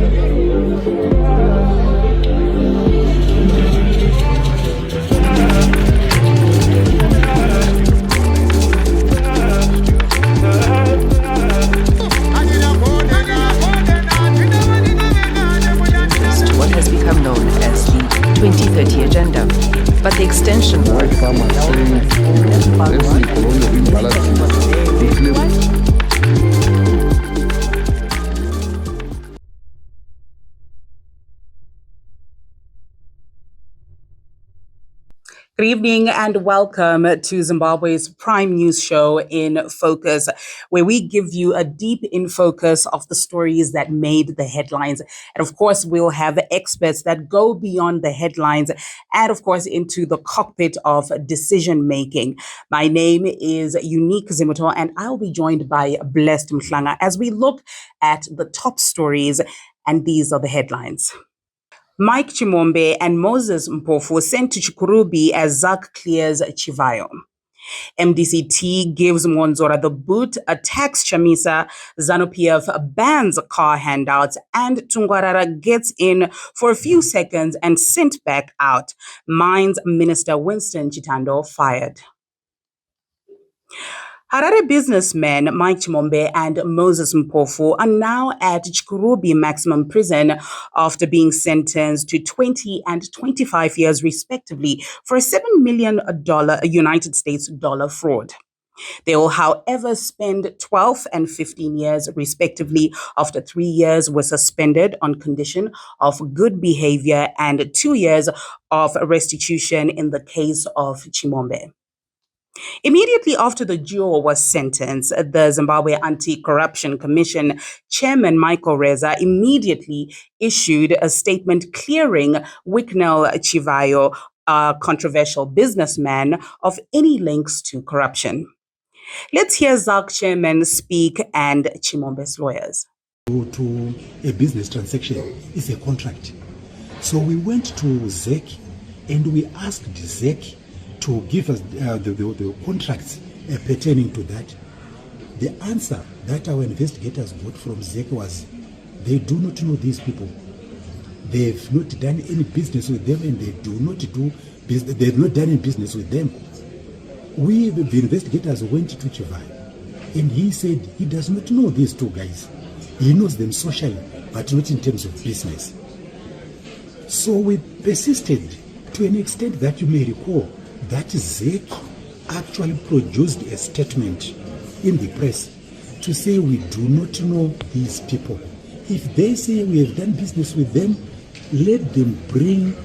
What has become known as the 2030 Agenda, but the extension work. Good evening and welcome to Zimbabwe's prime news show In Focus, where we give you a deep in focus of the stories that made the headlines. And of course, we'll have experts that go beyond the headlines and of course into the cockpit of decision making. My name is Unique Zimuto and I'll be joined by Blessed Mhlanga as we look at the top stories, and these are the headlines. Mike Chimombe and Moses Mpofu sent to Chikurubi as ZAC clears Chivayo. MDCT gives Monzora the boot, attacks Chamisa, ZANU-PF bans car handouts, and Tungwarara gets in for a few seconds and sent back out. Mines Minister Winston Chitando fired. Harare businessmen Mike Chimombe and Moses Mpofu are now at Chikurubi maximum prison after being sentenced to 20 and 25 years respectively for a $7 million United States dollar fraud. They will, however, spend 12 and 15 years respectively after 3 years were suspended on condition of good behavior and 2 years of restitution in the case of Chimombe. Immediately after the duo was sentenced, the Zimbabwe Anti-Corruption Commission Chairman Michael Reza immediately issued a statement clearing Wicknell Chivayo, a controversial businessman, of any links to corruption. Let's hear ZAC Chairman speak and Chimombe's lawyers. To a business transaction is a contract. So we went to ZEC and we asked ZEC to give us the contracts pertaining to that. The answer that our investigators got from ZEC was they do not know these people. They've not done any business with them and they've not done any business with them. We, the investigators, went to Chivai and he said he does not know these two guys. He knows them socially, but not in terms of business. So we persisted to an extent that you may recall that ZEC actually produced a statement in the press to say we do not know these people. If they say we have done business with them, let them bring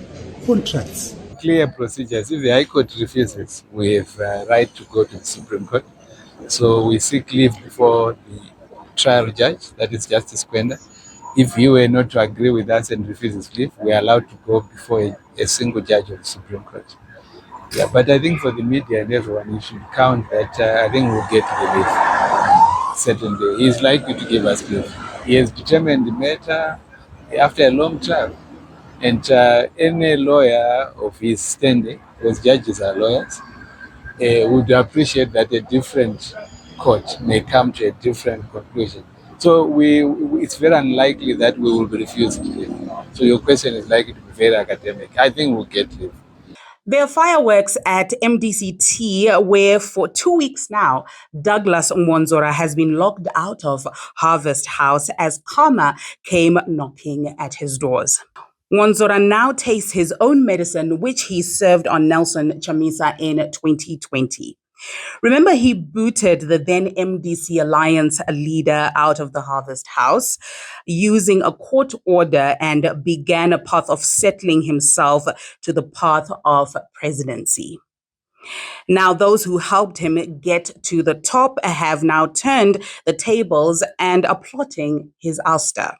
contracts. Clear procedures. If the High Court refuses, we have a right to go to the Supreme Court. So we seek leave before the trial judge, that is Justice Kwenda. If he were not to agree with us and refuses leave, we are allowed to go before a single judge of the Supreme Court. Yeah, but I think for the media and everyone, you should count that I think we'll get relief. Certainly, he is likely to give us leave. He has determined the matter after a long trial. And any lawyer of his standing, because judges are lawyers, would appreciate that a different court may come to a different conclusion. So it's very unlikely that we will be refused leave. So your question is likely to be very academic. I think we'll get leave. There are fireworks at MDCT where for 2 weeks now, Douglas Mwanzora has been locked out of Harvest House as karma came knocking at his doors. Mwanzora now tastes his own medicine, which he served on Nelson Chamisa in 2020. Remember, he booted the then MDC Alliance leader out of the Harvest House using a court order and began a path of settling himself to the path of presidency. Now, those who helped him get to the top have now turned the tables and are plotting his ouster.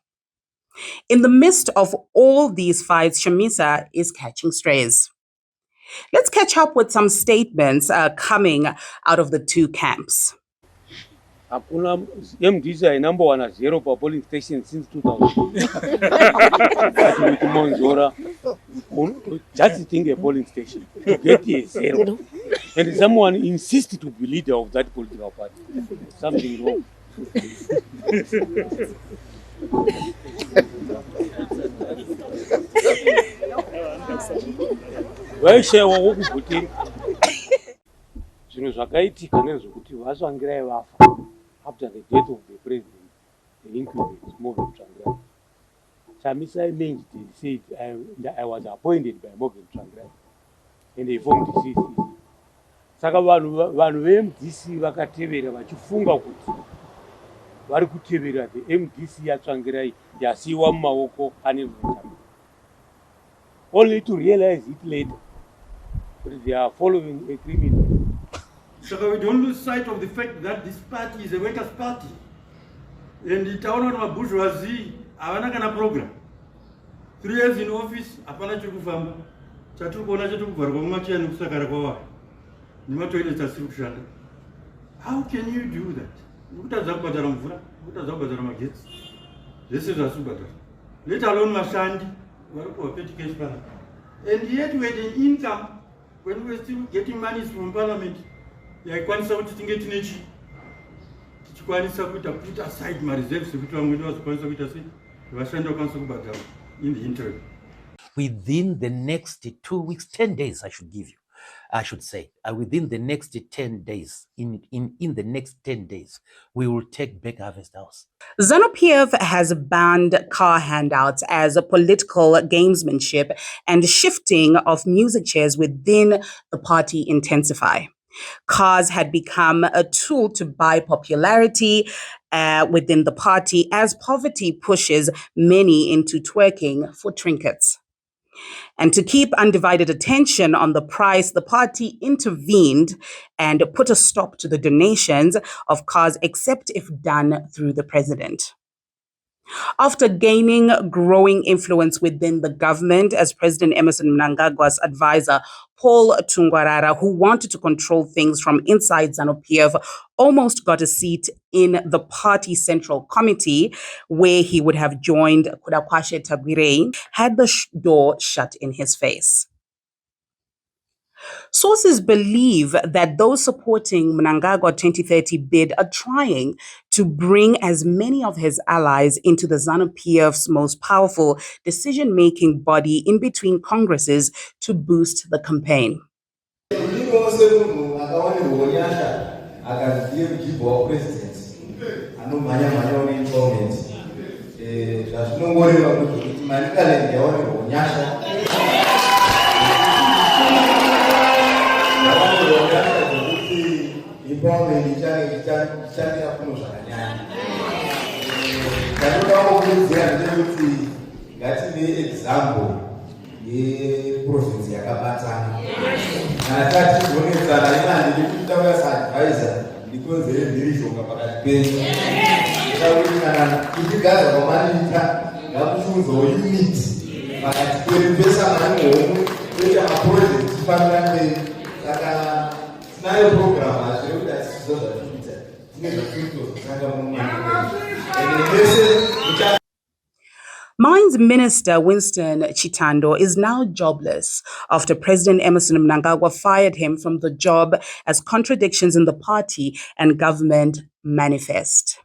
In the midst of all these fights, Chamisa is catching strays. Let's catch up with some statements coming out of the two camps. MDC is number one at 0 per polling station since 2000. Just think a polling station to get a 0. And someone insists to be leader of that political party. Something wrong. vaishayiwawo kubhoteri. Zvinhu zvakaitika ndezvokuti vatsvangirai vafa after the death of the president, the incumbent Morgan Tsvangirai. Chamisa Mengi said I was appointed by Morgan Tsvangirai and they formed the CCC. Saka vanhu veMDC vakatevera vachifunga kuti vari kutevera the MDC yaTsvangirai yasiyiwa mumaoko ane mutamba, only to realize it later that they are following a criminal. So we don't lose sight of the fact that this party is a workers' party. And itaona na bourgeoisie havana kana program. 3 years in office, hapana chokufamba. Chatiri kuona chetukubvarwa mumacheya nekusakara kwavanhu. Nematoilet asiri kushanda. How can you do that? Kutadza kubhadhara mvura, kutadza kubhadhara magetsi. Zvese zvasiri kubhadhara. Let alone mashandi vari kupiwa petty cash panapa. And yet we had an income when we were still getting money from parliament. Yaikwanisa kuti tinge tine chi tichikwanisa kuita put aside my reserves kuti vamweni vazokwanisa kuita sei vashandi vakwanisa kubhadhara in the interim. Within the next 2 weeks, 10 days, I should say, within the next 10 days, in the next 10 days, we will take back Harvest House. ZANU-PF has banned car handouts as a political gamesmanship, and shifting of music chairs within the party intensify. Cars had become a tool to buy popularity within the party as poverty pushes many into twerking for trinkets. And to keep undivided attention on the price, the party intervened and put a stop to the donations of cars except if done through the president. After gaining growing influence within the government as President Emmerson Mnangagwa's advisor, Paul Tungwarara, who wanted to control things from inside ZANU-PF, almost got a seat in the party central committee where he would have joined Kudakwashe Tagwirei had the door shut in his face. Sources believe that those supporting Mnangagwa 2030 bid are trying to bring as many of his allies into the ZANU-PF's most powerful decision-making body in between congresses to boost the campaign. Mines Minister Winston Chitando is now jobless after President Emmerson Mnangagwa fired him from the job as contradictions in the party and government manifest.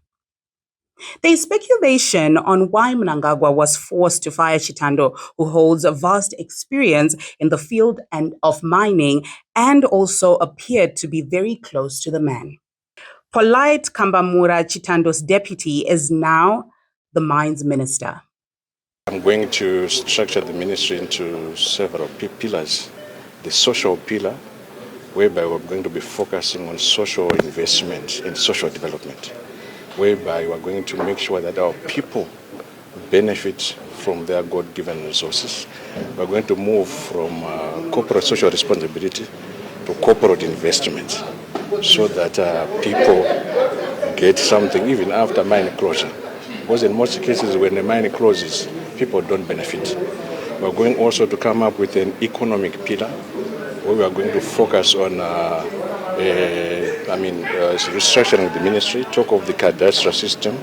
There is speculation on why Mnangagwa was forced to fire Chitando, who holds a vast experience in the field of mining and also appeared to be very close to the man. Polite Kambamura, Chitando's deputy, is now the mines minister. I'm going to structure the ministry into several pillars. The social pillar, whereby we're going to be focusing on social investment and social development, whereby we're going to make sure that our people benefit from their God-given resources. We're going to move from corporate social responsibility to corporate investment so that people get something even after mine closure. Because in most cases, when the mine closes, people don't benefit. We're going also to come up with an economic pillar where we are going to focus on restructuring the ministry, talk of the cadastral system,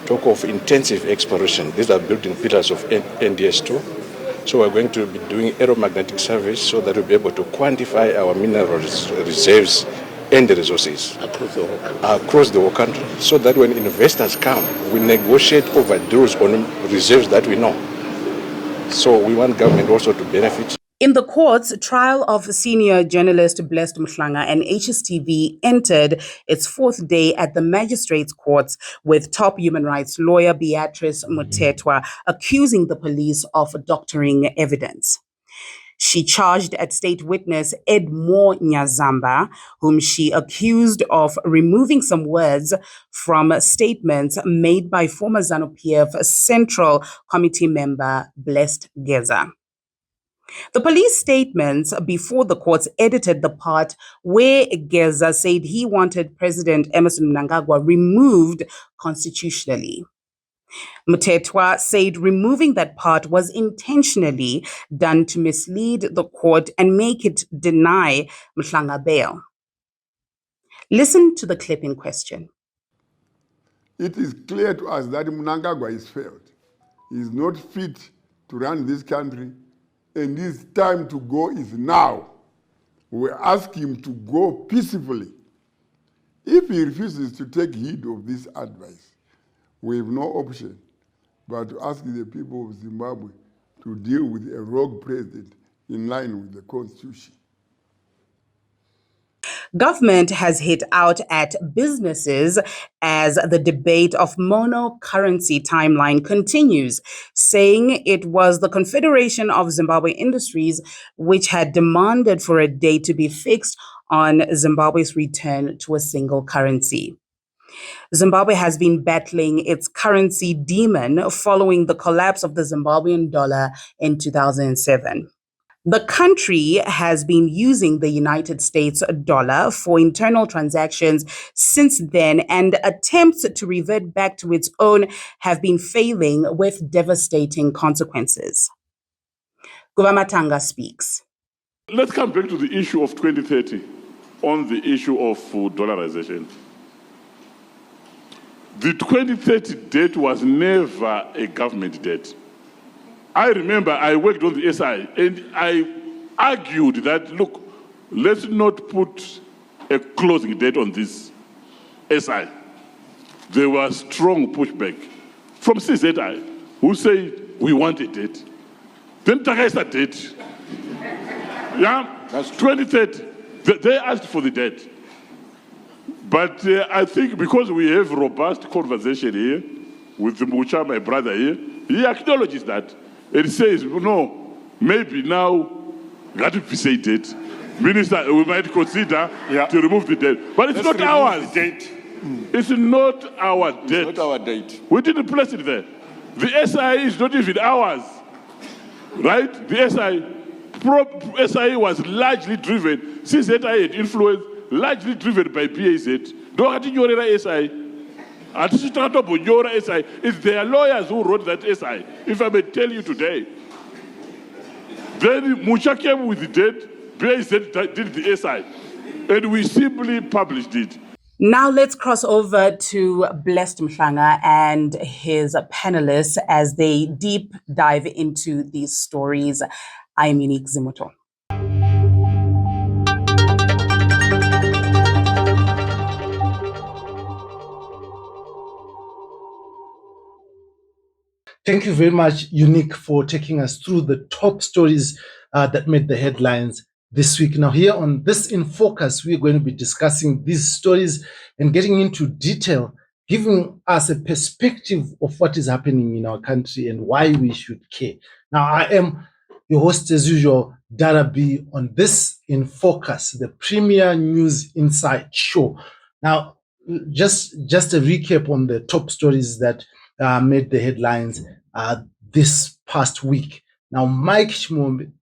talk of intensive exploration. These are building pillars of NDS2. So we're going to be doing aeromagnetic surveys so that we'll be able to quantify our mineral reserves and the resources across the whole country, so that when investors come, we negotiate over deals on reserves that we know. So we want government also to benefit. In the courts, trial of senior journalist Blessed Mhlanga and HSTV entered its fourth day at the magistrates' courts, with top human rights lawyer Beatrice Mutetwa accusing the police of doctoring evidence. She charged at state witness Edmore Nyazamba, whom she accused of removing some words from statements made by former ZANU-PF Central Committee member Blessed Geza. The police statements before the courts edited the part where Geza said he wanted President Emmerson Mnangagwa removed constitutionally. Mutetwa said removing that part was intentionally done to mislead the court and make it deny Mhlanga bail. Listen to the clip in question. It is clear to us that Mnangagwa is failed. He is not fit to run this country, and his time to go is now. We ask him to go peacefully. If he refuses to take heed of this advice, we have no option but to ask the people of Zimbabwe to deal with a rogue president in line with the Constitution. Government has hit out at businesses as the debate of monocurrency timeline continues, saying it was the Confederation of Zimbabwe Industries which had demanded for a date to be fixed on Zimbabwe's return to a single currency. Zimbabwe has been battling its currency demon following the collapse of the Zimbabwean dollar in 2007. The country has been using the United States dollar for internal transactions since then, and attempts to revert back to its own have been failing with devastating consequences. Guvamatanga speaks. Let's come back to the issue of 2030 on the issue of dollarization. The 2030 date was never a government date. I remember I worked on the SI and I argued that, look, let's not put a closing date on this SI. There was strong pushback from CZI, who said, we want a date. Then Takaisa date. Yeah, that's 2030. They asked for the date. But I think because we have robust conversation here with Mucha, my brother here, he acknowledges that. It says, no, maybe now, got to say date. Minister, we might consider to remove the date. But it's not ours. It's not our date. It's not our date. We didn't place it there. The SI is not even ours. Right? The SI was largely driven, since SI had influence, largely driven by BAZ. Don't SI. It's their lawyers who wrote that SI, if I may tell you today. Then Mucha came with the date, BAZ did the SI, and we simply published it. Now let's cross over to Blessed Mhlanga and his panelists as they deep dive into these stories. I am Unique Zimuto. Thank you very much, Unique, for taking us through the top stories that made the headlines this week. Now, here on This in Focus, we're going to be discussing these stories and getting into detail, giving us a perspective of what is happening in our country and why we should care. Now, I am your host, as usual, Dara B, on This in Focus, the premier news insight show. Now, just a recap on the top stories that made the headlines this past week. Now, Mike Shimombe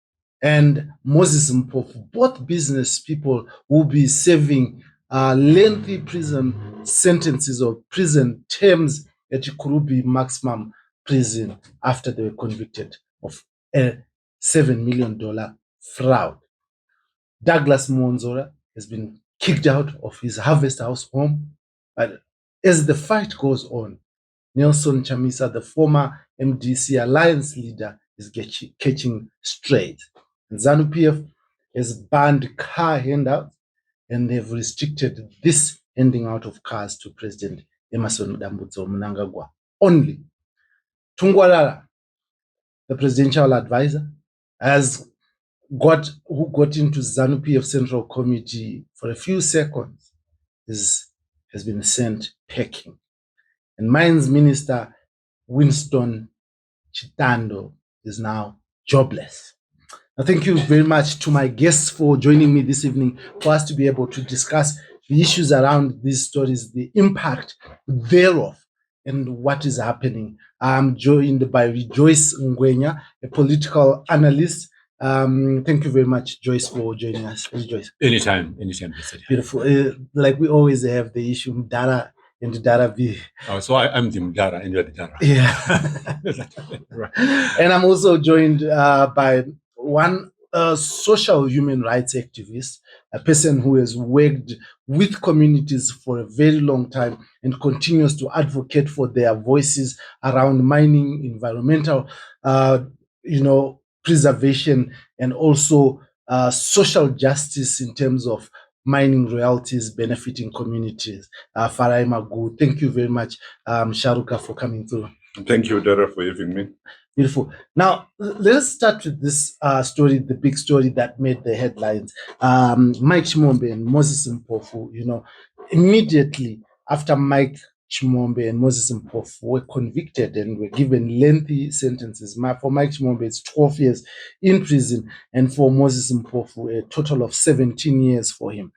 and Moses Mpofu, both business people, will be serving lengthy prison sentences or prison terms at Kurubi maximum prison after they were convicted of a $7 million fraud. Douglas Monzora has been kicked out of his Harvest House home. But as the fight goes on, Nelson Chamisa, the former MDC alliance leader, is catching straight. And ZANU-PF has banned car handouts, and they've restricted this handing out of cars to President Emmerson Mnangagwa only. Tungwalala, the presidential advisor, has who got into ZANU-PF Central Committee for a few seconds has been sent packing. And Mines Minister Winston Chitando is now jobless. Now, thank you very much to my guests for joining me this evening for us to be able to discuss the issues around these stories, the impact thereof, and what is happening. I'm joined by Joyce Ngwenya, a political analyst. Thank you very much, Joyce, for joining us. Joyce. Anytime, Mr. Beautiful. Like we always have the issue Dara and Dara V. Oh, so I'm the Mdara and you're the Dara. Yeah. Right. And I'm also joined by one social human rights activist, a person who has worked with communities for a very long time and continues to advocate for their voices around mining, environmental, preservation, and also social justice in terms of mining royalties benefiting communities. Farai Magu, thank you very much, Sharuka, for coming through. Thank you, Dara, for having me. Beautiful. Now, let us start with this story, the big story that made the headlines. Mike Chimombe and Moses Mpofu, immediately after Mike Chimombe and Moses Mpofu were convicted and were given lengthy sentences. For Mike Chimombe, it's 12 years in prison, and for Moses Mpofu, a total of 17 years for him.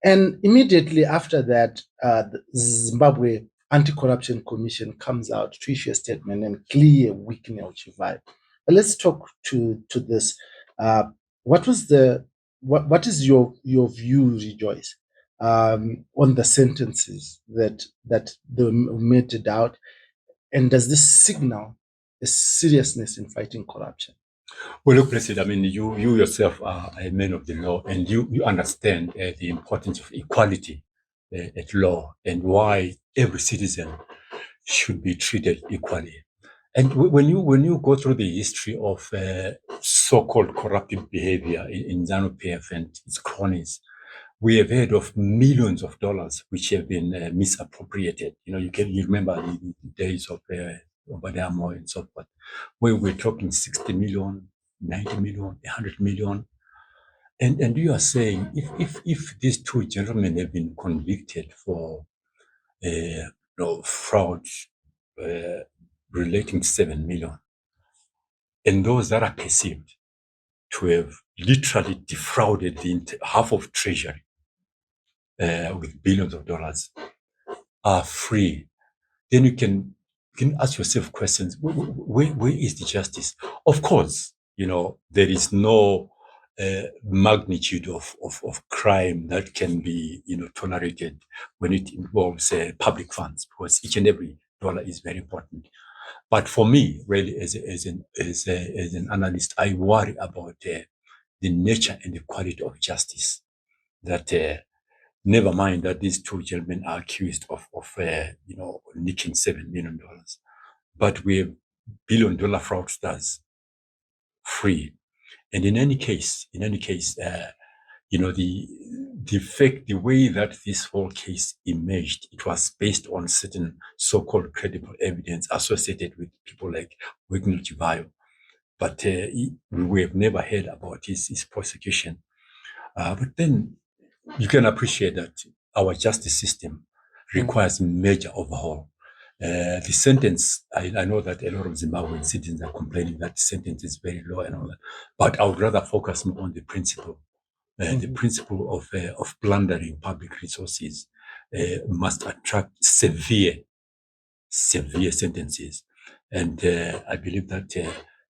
And immediately after that, the Zimbabwe Anti-Corruption Commission comes out to issue a statement and clear weakening of vibe. But let's talk to this. What is your view, Rejoice, on the sentences that they meted out, and does this signal a seriousness in fighting corruption? Well, look, President, I mean, you yourself are a man of the law, and you understand the importance of equality at law and why every citizen should be treated equally. And when you go through the history of so-called corruptive behavior in ZANU-PF and its cronies, we have heard of millions of dollars which have been misappropriated. You remember the days of Obadamo and so forth, where we're talking 60 million, 90 million, 100 million. And you are saying if these two gentlemen have been convicted for fraud relating to 7 million, and those that are perceived to have literally defrauded the half of treasury with billions of dollars are free, then you can ask yourself questions. Where is the justice? Of course, there is no magnitude of crime that can be tolerated when it involves public funds, because each and every dollar is very important. But for me, really, as an analyst, I worry about the nature and the quality of justice. That never mind that these two gentlemen are accused of nicking $7 million, but we have billion-dollar fraudsters free. And in any case, the way that this whole case emerged, it was based on certain so-called credible evidence associated with people like Wigner Chivayo. But we have never heard about his prosecution. But then you can appreciate that our justice system requires major overhaul. The sentence, I know that a lot of Zimbabwean citizens are complaining that the sentence is very low and all that, but I would rather focus more on the principle. The principle of plundering public resources must attract severe sentences. And I believe that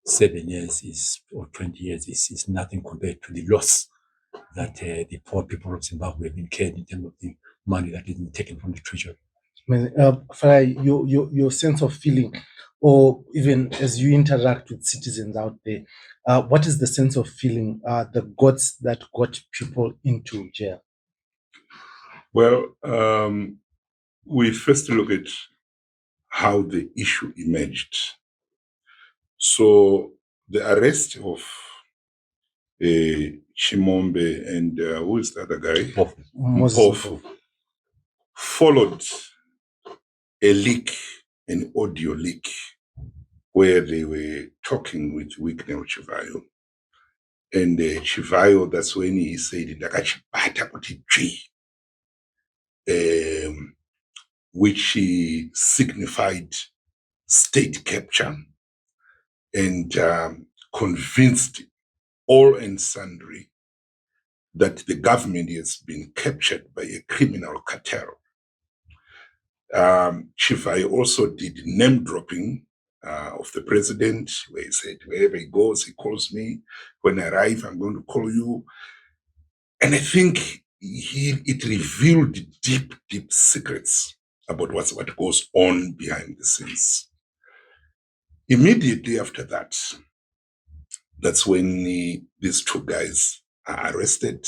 7 years or 20 years is nothing compared to the loss that the poor people of Zimbabwe have incurred in terms of the money that has been taken from the treasury. Farai, your sense of feeling, or even as you interact with citizens out there, what is the sense of feeling, the guts that got people into jail? Well, we first look at how the issue emerged. So the arrest of Chimombe and who is the other guy? Mpofu, followed a leak, an audio leak, where they were talking with Wigner Chivayo. And Chivayo, that's when he said, "Ndakachibata kuti tsvi," which signified state capture, and convinced all and sundry that the government has been captured by a criminal cartel. Chivayo also did name dropping of the president, where he said, wherever he goes, he calls me. When I arrive, I'm going to call you. And I think it revealed deep, deep secrets about what goes on behind the scenes. Immediately after that, that's when these two guys are arrested.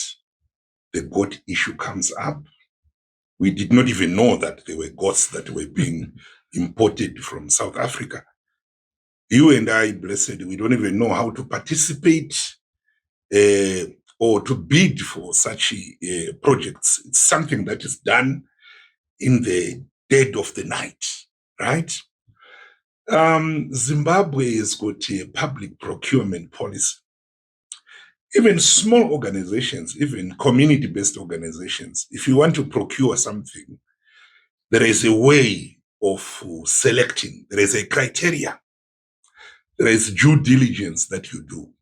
The goat issue comes up. We did not even know that there were goats that were being imported from South Africa. You and I, blessed, we don't even know how to participate or to bid for such projects. It's something that is done in the dead of the night, right? Zimbabwe has got a public procurement policy. Even small organizations, even community-based organizations, if you want to procure something, there is a way of selecting. There is a criteria. There is due diligence that you do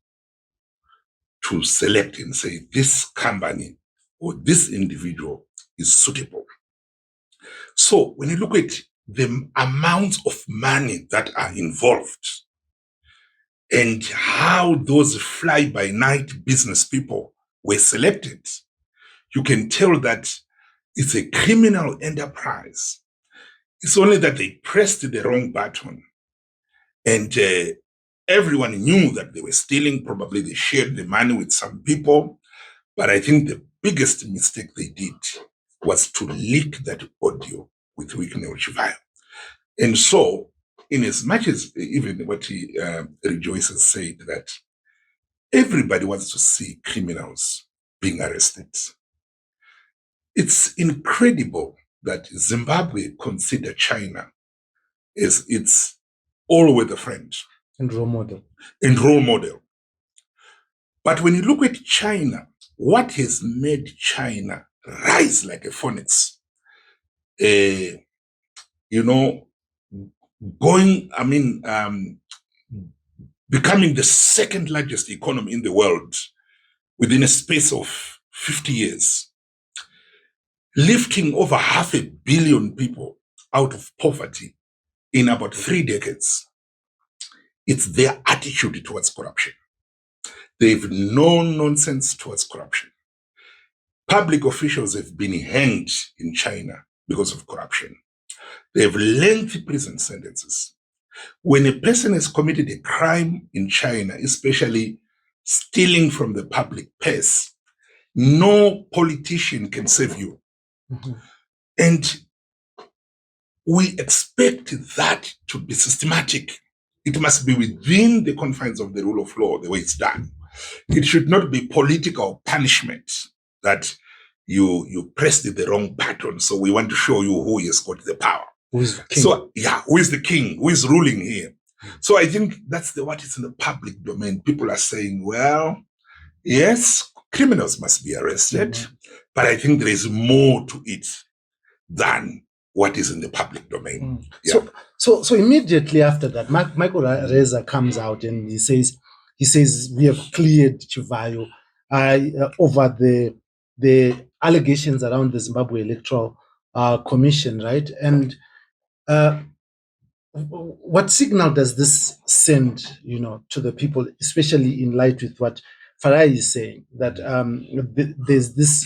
to select and say this company or this individual is suitable. So when you look at the amounts of money that are involved and how those fly-by-night business people were selected, you can tell that it's a criminal enterprise. It's only that they pressed the wrong button and everyone knew that they were stealing. Probably they shared the money with some people. But I think the biggest mistake they did was to leak that audio with Wicknell Chivayo. And so, in as much as even what Rejoice has said, that everybody wants to see criminals being arrested. It's incredible that Zimbabwe consider China as its all-weather friend. And role model. And role model. But when you look at China, what has made China rise like a phoenix? Becoming the second largest economy in the world within a space of 50 years, lifting over 500 million people out of poverty in about 3 decades. It's their attitude towards corruption. They've no nonsense towards corruption. Public officials have been hanged in China because of corruption. They have lengthy prison sentences. When a person has committed a crime in China, especially stealing from the public purse, no politician can save you. Mm-hmm. And we expect that to be systematic. It must be within the confines of the rule of law, the way it's done. It should not be political punishment that you pressed the wrong button, so we want to show you who has got the power. Who is the king? So, yeah, who is the king? Who is ruling here? So I think that's what is in the public domain. People are saying, well, yes, criminals must be arrested, but I think there is more to it than what is in the public domain. Yeah. So immediately after that, Michael Reza comes out and he says we have cleared Chivayo over the allegations around the Zimbabwe Electoral Commission, right? And what signal does this send, to the people, especially in light with what Farai is saying, that there's this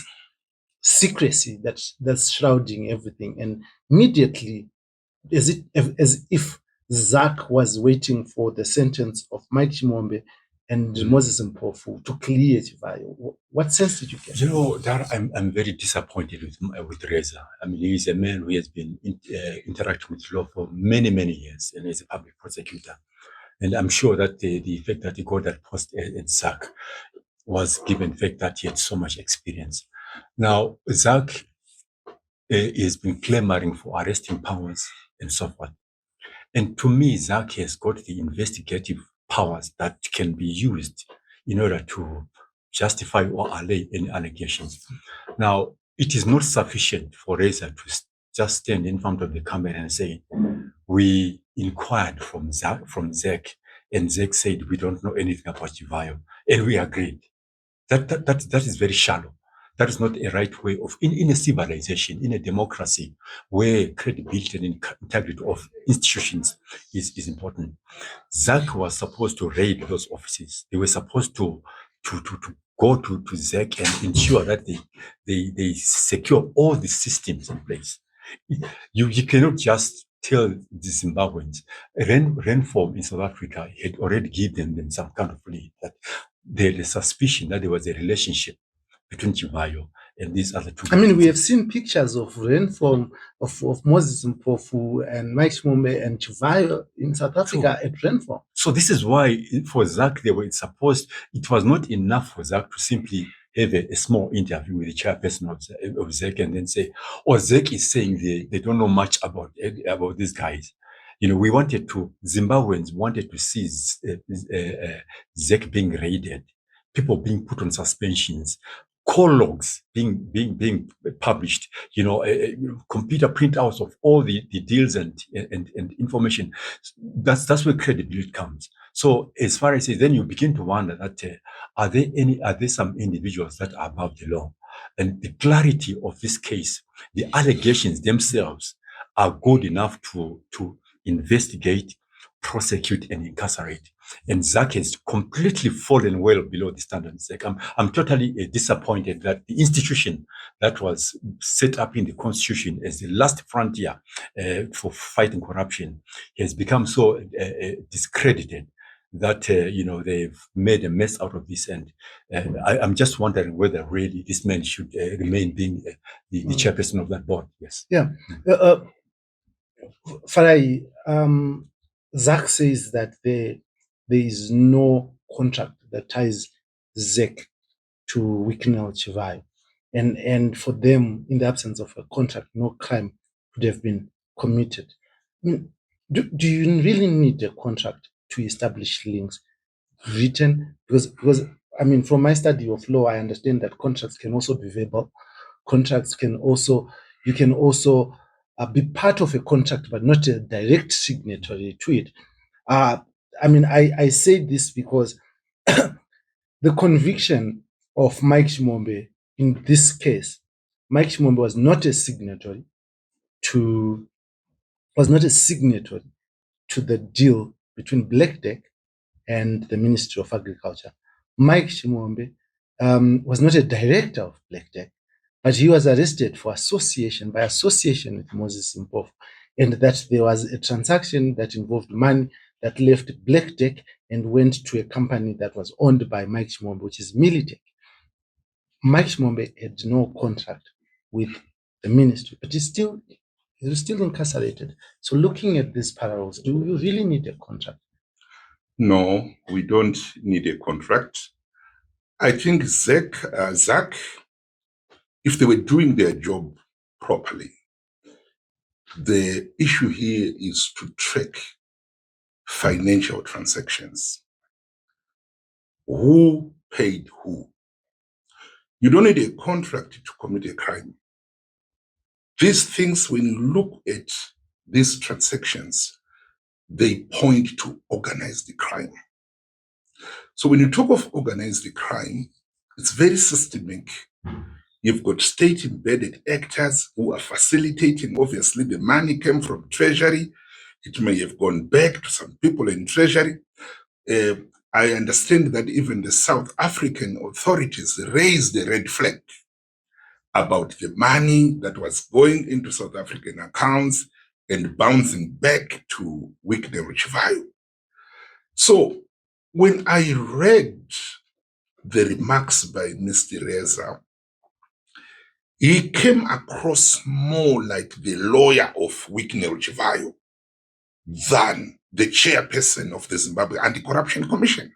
secrecy that's shrouding everything, and immediately, as if Zach was waiting for the sentence of Mike Chimombe and Moses Mpofu to clear Chivayo. What sense did you get? Dar, I'm very disappointed with Reza. I mean, he is a man who has been interacting with law for many, many years, and is a public prosecutor. And I'm sure that the fact that he got that post at Zach was given the fact that he had so much experience. Now, Zach has been clamoring for arresting powers and so forth. And to me, Zach has got the investigative powers that can be used in order to justify or allay any allegations. Now, it is not sufficient for Reza to just stand in front of the camera and say, we inquired from Zek, and Zek said we don't know anything about Chivayo, and we agreed. That is very shallow. That is not a right way of, in a civilization, in a democracy, where credibility and integrity of institutions is important. Zach was supposed to raid those offices. They were supposed to go to Zach and ensure that they secure all the systems in place. You cannot just tell the Zimbabweans. Renform in South Africa had already given them some kind of lead that they had a suspicion that there was a relationship between Chivayo and these other two. I mean, we have seen pictures of Renform, of Moses Mpofu and Mike Shimombe and Chivayo in South Africa at Renform. So this is why for Zach, it was not enough for Zach to simply have a small interview with the chairperson of Zach and then say, oh, Zach is saying they don't know much about these guys. Zimbabweans wanted to see Zach being raided, people being put on suspensions, call logs being published, computer printouts of all the deals and information. That's where credibility comes. So as far as then you begin to wonder that are there some individuals that are above the law? And the clarity of this case, the allegations themselves are good enough to investigate, prosecute, and incarcerate. And Zach has completely fallen well below the standards. I'm totally disappointed that the institution that was set up in the Constitution as the last frontier for fighting corruption has become so discredited that they've made a mess out of this. And I'm just wondering whether really this man should remain being the chairperson of that board. Yes. Yeah. Farai, Zach says that there is no contract that ties Zek to Wicknell Chivayo. And for them, in the absence of a contract, no crime could have been committed. I mean, do you really need a contract to establish links written? Because I mean, from my study of law, I understand that contracts can also be verbal. Contracts can also, you can also be part of a contract, but not a direct signatory to it. I mean, I say this because the conviction of Mike Shimombe in this case, Mike Shimombe was not a signatory to the deal between Black Deck and the Ministry of Agriculture. Mike Shimombe was not a director of Black Deck, but he was arrested for association with Moses Mpofu, and that there was a transaction that involved money that left Black Deck and went to a company that was owned by Mike Shimombe, which is Militech. Mike Shimombe had no contract with the ministry, but he's still incarcerated. So looking at these parallels, do you really need a contract? No, we don't need a contract. I think Zach, if they were doing their job properly, the issue here is to track financial transactions. Who paid who? You don't need a contract to commit a crime. These things, when you look at these transactions, they point to organized crime. So when you talk of organized crime, it's very systemic. You've got state-embedded actors who are facilitating. Obviously, the money came from Treasury. It may have gone back to some people in Treasury. I understand that even the South African authorities raised the red flag about the money that was going into South African accounts and bouncing back to Wicknell Chivayo. So when I read the remarks by Mr. Reza, he came across more like the lawyer of Wicknell Chivayo than the chairperson of the Zimbabwe Anti-Corruption Commission.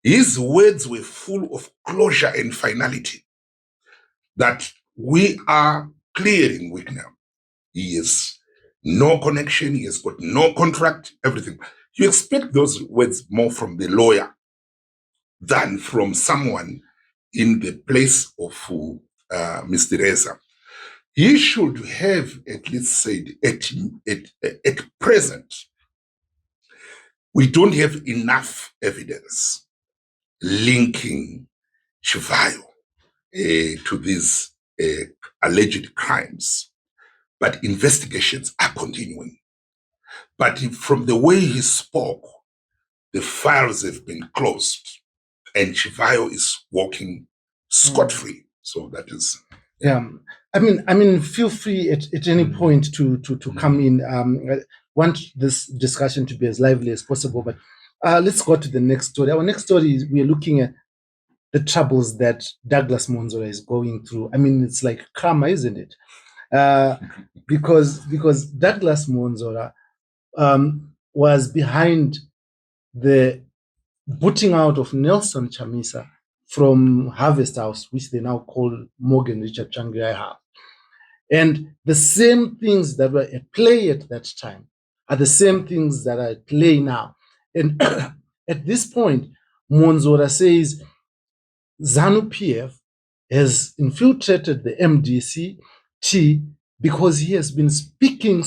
His words were full of closure and finality, that we are clearing Wicknell. He has no connection, he has got no contract, everything. You expect those words more from the lawyer than from someone in the place of Mr. Reza. He should have at least said, at present, we don't have enough evidence linking Shivayo to these alleged crimes, but investigations are continuing. But from the way he spoke, the files have been closed and Shivayo is walking scot-free. So that is... Yeah, I mean, feel free at any point to come in. I want this discussion to be as lively as possible, but let's go to the next story. Our next story is we're looking at the troubles that Douglas Monzora is going through. I mean, it's like karma, isn't it? Because Douglas Monzora was behind the booting out of Nelson Chamisa from Harvest House, which they now call Morgan Richard Changirai House. And the same things that were at play at that time are the same things that are at play now. And at this point, Monzora says ZANU-PF has infiltrated the MDC-T because he has been speaking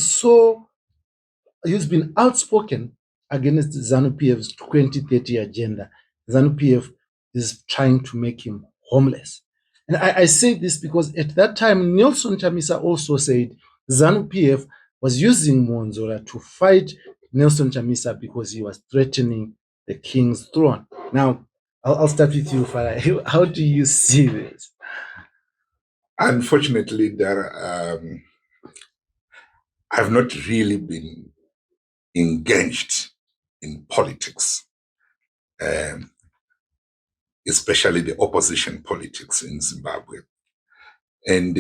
he's been outspoken against ZANU-PF's 2030 agenda. ZANU-PF is trying to make him homeless. And I say this because at that time, Nelson Chamisa also said ZANU-PF was using Monzora to fight Nelson Chamisa because he was threatening the king's throne. Now, I'll start with you, Farah. How do you see this? Unfortunately, I've not really been engaged in politics, especially the opposition politics in Zimbabwe. And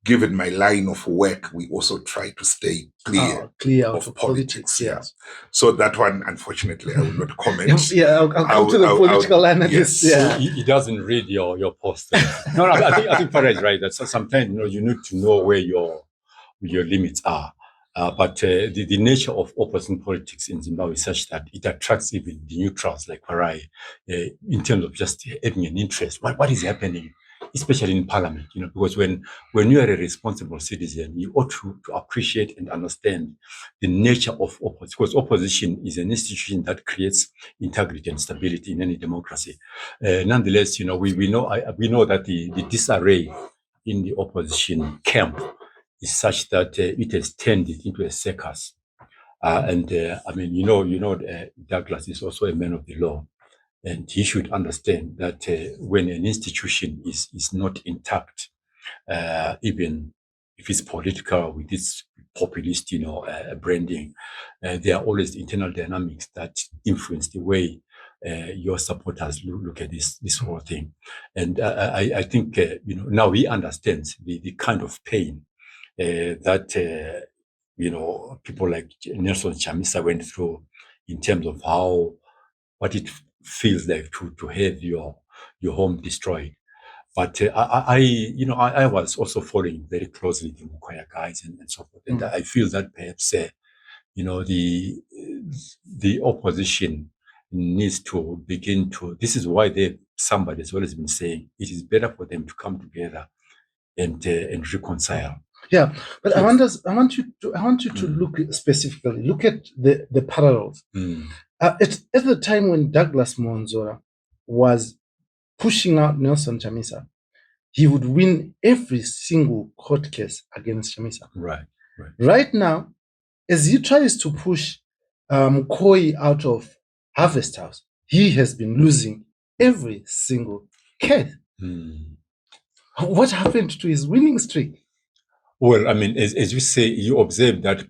given my line of work, we also try to stay clear out of politics. Yes. So that one, unfortunately, I will not comment. I'll come to the political analyst. Yes. Yeah. He doesn't read your post. No, I think Farah is right. That sometimes you need to know where your limits are. But the nature of opposition politics in Zimbabwe is such that it attracts even the neutrals like Farai in terms of just having an interest. What is happening, especially in parliament? Because when you are a responsible citizen, you ought to appreciate and understand the nature of opposition. Because opposition is an institution that creates integrity and stability in any democracy. Nonetheless, we know that the disarray in the opposition camp is such that it has turned it into a circus. Douglas is also a man of the law, and he should understand that when an institution is not intact, even if it's political with its populist, branding, there are always internal dynamics that influence the way your supporters look at this whole thing. And I think now he understands the kind of pain that people like Nelson Chamisa went through in terms of what it feels like to have your home destroyed. But I was also following very closely the Mukwaya guys and so forth, and I feel that perhaps the opposition needs to begin to. This is why somebody has always been saying it is better for them to come together and reconcile. Yeah, but yes. I want you to look specifically. Look at the parallels. At the time when Douglas Monzora was pushing out Nelson Chamisa, he would win every single court case against Chamisa. Right now, as he tries to push Koi out of Harvest House, he has been losing every single case. What happened to his winning streak? Well, I mean, as you say, you observe that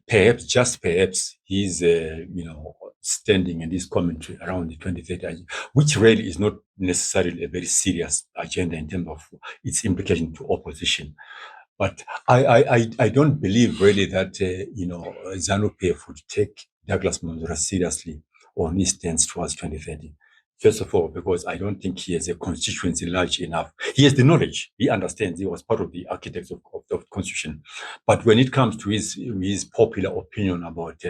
just perhaps, he's, standing in this commentary around the 2030, which really is not necessarily a very serious agenda in terms of its implication to opposition. But I don't believe really that, ZANU-PF would take Douglas Monzora seriously on his stance towards 2030. First of all, because I don't think he has a constituency large enough. He has the knowledge. He understands. He was part of the architects of the constitution. But when it comes to his popular opinion about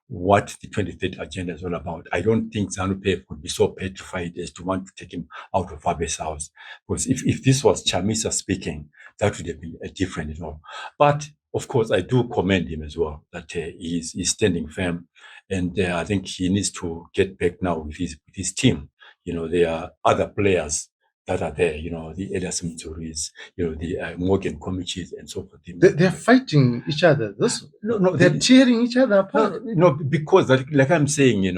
what the 2030 agenda is all about. I don't think ZANU-PF could be so petrified as to want to take him out of Abe's house. Because if this was Chamisa speaking, that would have been different at all. But of course, I do commend him as well, that he's standing firm. And I think he needs to get back now with his team. There are other players that are there, the Elias Mtsuris, the Morgan committees and so forth. They're fighting each other. They're tearing each other apart. No, because like I'm saying,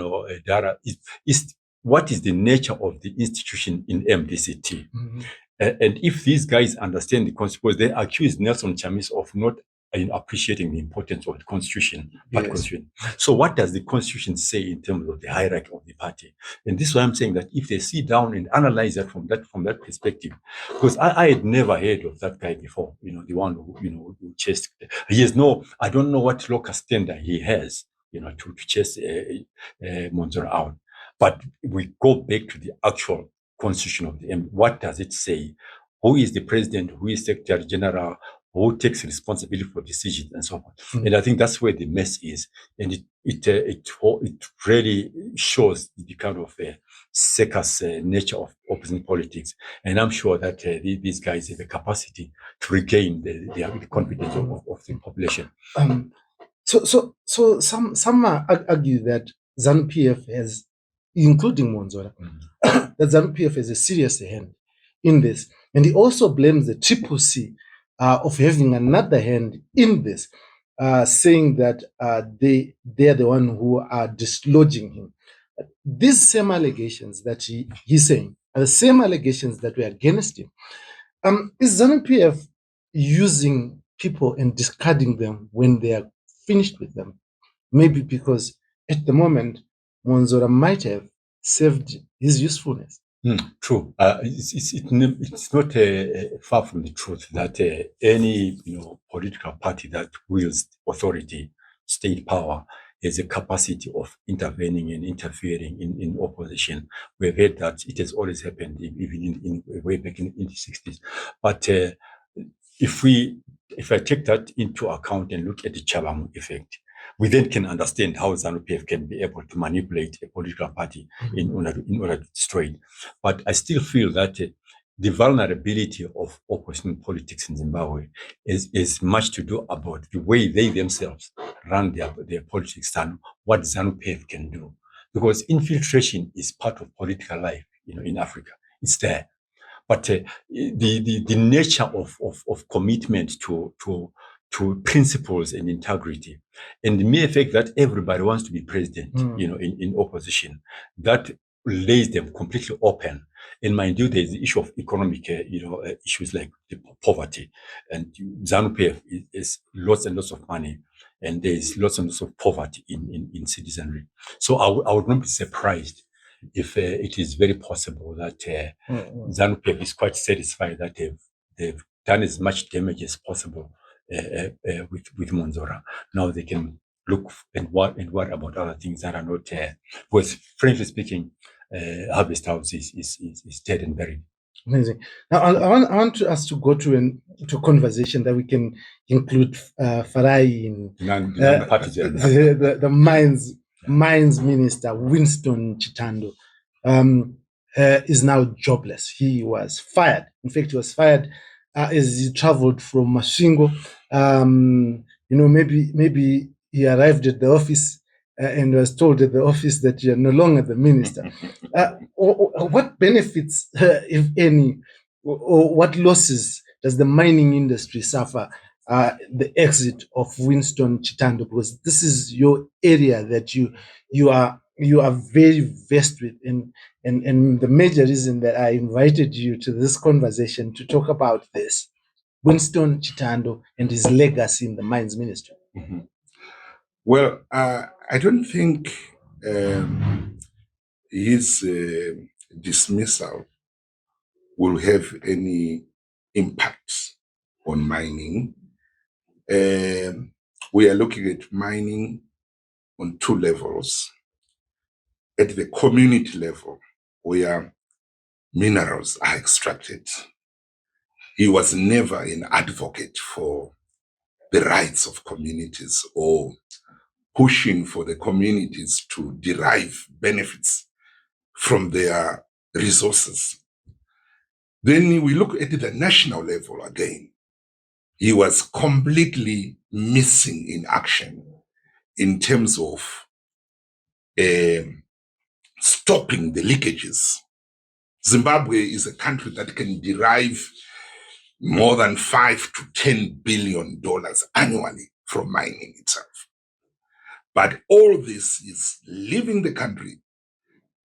Dara, is what is the nature of the institution in MDCT? Mm-hmm. And if these guys understand the consequence, they accuse Nelson Chamisa of not appreciating the importance of the constitution. Yes. So what does the constitution say in terms of the hierarchy of the party? And this is why I'm saying that if they sit down and analyze that from that perspective, because I had never heard of that guy before, the one who chased. I don't know what locus tender he has, to chase Monzora out. But we go back to the actual constitution of the M. What does it say? Who is the president? Who is secretary general? Who takes responsibility for decisions and so on? Mm-hmm. And I think that's where the mess is. And it really shows the kind of circus nature of opposition politics. And I'm sure that these guys have the capacity to regain the confidence of the population. So some argue that ZANU-PF has, including Monzora, that ZANU-PF has a serious hand in this. And he also blames the Triple C of having another hand in this, saying that they're the one who are dislodging him. These same allegations that he's saying are the same allegations that were against him. Is ZANU-PF using people and discarding them when they are finished with them? Maybe because at the moment, Monzora might have served his usefulness. True. It's not far from the truth that any political party that wields authority, state power, has a capacity of intervening and interfering in opposition. We've heard that it has always happened, even in way back in the 60s. But if I take that into account and look at the Chabang effect, we then can understand how ZANU-PF can be able to manipulate a political party in order to destroy it. But I still feel that the vulnerability of opposition politics in Zimbabwe is much to do about the way they themselves run their politics and what ZANU-PF can do. Because infiltration is part of political life, in Africa. It's there. But the nature of commitment to principles and integrity, and the mere fact that everybody wants to be president, in opposition, that lays them completely open. And mind you, there's the issue of economic, issues like the poverty, and ZANU-PF is lots and lots of money, and there's lots and lots of poverty in citizenry. So I would not be surprised if it is very possible that ZANU-PF is quite satisfied that they've done as much damage as possible with Monzora. Now they can look and worry about other things that are not because frankly speaking, Harvest House is dead and buried. Amazing. Now I want us to go to a conversation that we can include Farai in the mines minister Winston Chitando is now jobless. He was fired. In fact, he was fired as he traveled from Masvingo. Maybe he arrived at the office and was told at the office that you're no longer the minister. What benefits, if any, or what losses does the mining industry suffer the exit of Winston Chitando? Because this is your area that you are very versed with, and the major reason that I invited you to this conversation to talk about this, Winston Chitando and his legacy in the mines ministry. Mm-hmm. Well, I don't think his dismissal will have any impact on mining. We are looking at mining on two levels. At the community level, where minerals are extracted, he was never an advocate for the rights of communities or pushing for the communities to derive benefits from their resources. Then we look at the national level again. He was completely missing in action in terms of stopping the leakages. Zimbabwe is a country that can derive more than $5 to $10 billion annually from mining itself. But all this is leaving the country.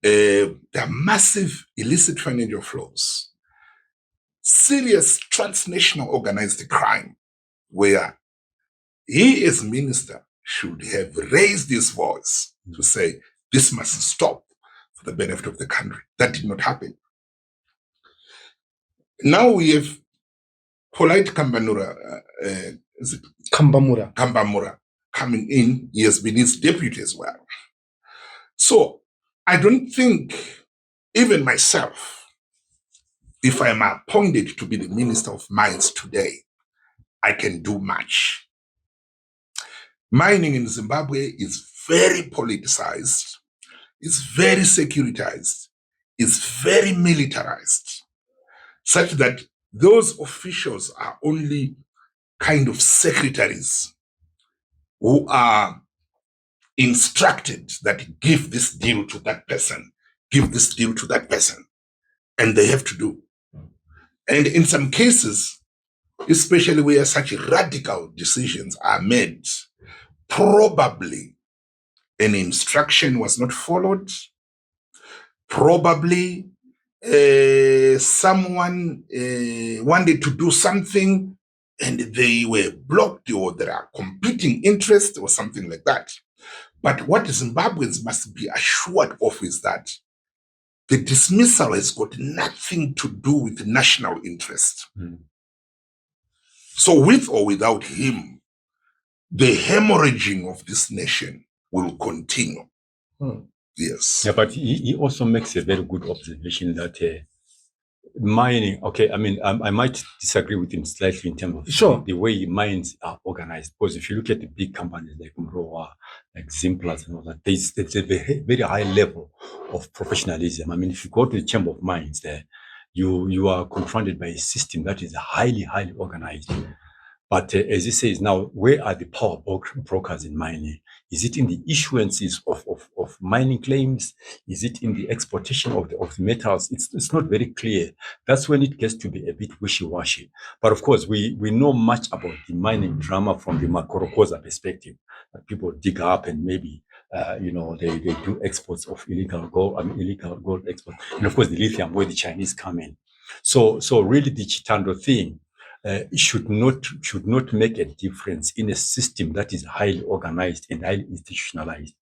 There are massive illicit financial flows, serious transnational organized crime, where he as minister should have raised his voice to say, this must stop for the benefit of the country. That did not happen. Now we have Polite Kambamura coming in. He has been his deputy as well. So I don't think, even myself, if I am appointed to be the Minister of Mines today, I can do much. Mining in Zimbabwe is very politicized, it's very securitized, it's very militarized, such that those officials are only kind of secretaries who are instructed that give this deal to that person, give this deal to that person, and they have to do. And in some cases, especially where such radical decisions are made, probably an instruction was not followed, probably someone wanted to do something and they were blocked, or there are competing interests or something like that. But what Zimbabweans must be assured of is that the dismissal has got nothing to do with national interest. So with or without him, the hemorrhaging of this nation will continue. Yes. Yeah, but he also makes a very good observation that mining, okay, I mean, I might disagree with him slightly in terms of the way mines are organized. Because if you look at the big companies like Mroa, like Zimplas and all that, there's a very high level of professionalism. I mean, if you go to the Chamber of Mines there, you are confronted by a system that is highly organized. But as he says now, where are the power brokers in mining? Is it in the issuances of mining claims? Is it in the exportation of the metals? It's not very clear. That's when it gets to be a bit wishy-washy. But of course, we know much about the mining drama from the Makorokoza perspective. That people dig up and maybe they do exports of illegal gold exports, and of course the lithium where the Chinese come in. So really the Chitando thing should not make a difference in a system that is highly organized and highly institutionalized.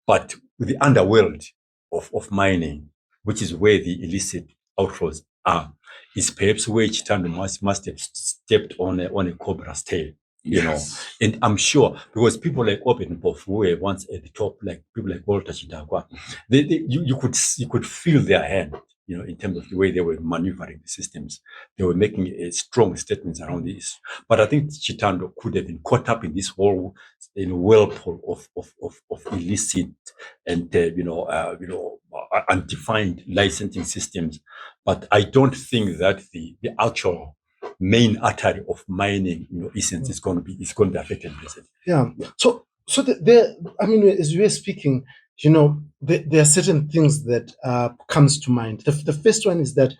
But with the underworld of mining, which is where the illicit outflows are, is perhaps where Chitando must have stepped on a cobra's tail. You know, and I'm sure because people like Openpof who were once at the top, like people like Walter Chidagwa, you could feel their hand, you know, in terms of the way they were maneuvering the systems. They were making strong statements around this. But I think Chitando could have been caught up in this whole whirlpool of illicit and undefined licensing systems. But I don't think that the actual main artery of mining, essence is going to be affected. Yeah. So I mean, as we were speaking, there are certain things that comes to mind. The first one is that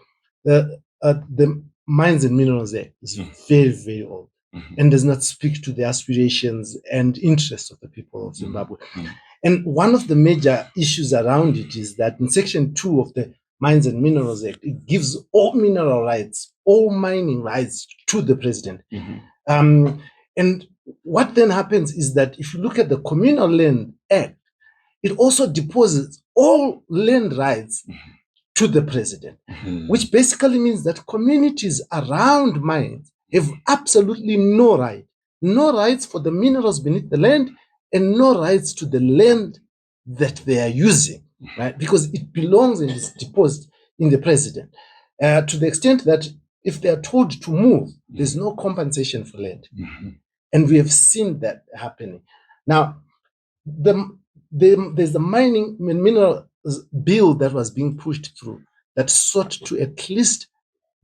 the Mines and Minerals Act is very, very old and does not speak to the aspirations and interests of the people of Zimbabwe. And one of the major issues around it is that in Section 2 of the Mines and Minerals Act, it gives all mineral rights, all mining rights to the president. And what then happens is that if you look at the Communal Land Act, it also deposits all land rights to the president, which basically means that communities around mines have absolutely no rights for the minerals beneath the land and no rights to the land that they are using, right? Because it belongs and is deposited in the president, to the extent that if they are told to move, there's no compensation for land. And we have seen that happening. Now, there's the mining and mineral bill that was being pushed through that sought to at least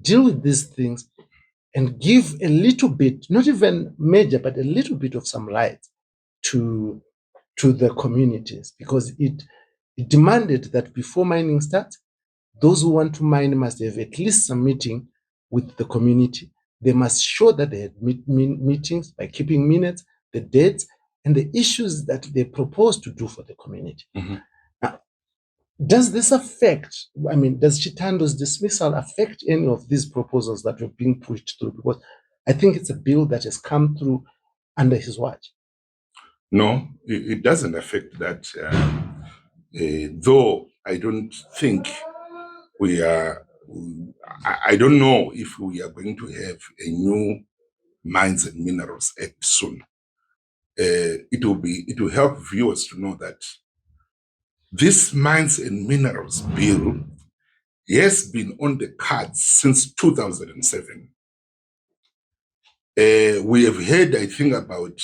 deal with these things and give a little bit, not even major, but a little bit of some rights to the communities, because it demanded that before mining starts, those who want to mine must have at least some meeting with the community. They must show that they had meetings by keeping minutes, the dates, and the issues that they propose to do for the community. Now, does this affect, does Chitando's dismissal affect any of these proposals that were being pushed through? Because I think it's a bill that has come through under his watch. No, it doesn't affect that. Though I don't think we are, I don't know if we are going to have a new Mines and Minerals Act soon. It will help viewers to know that this Mines and Minerals Bill has been on the cards since 2007. We have had, I think, about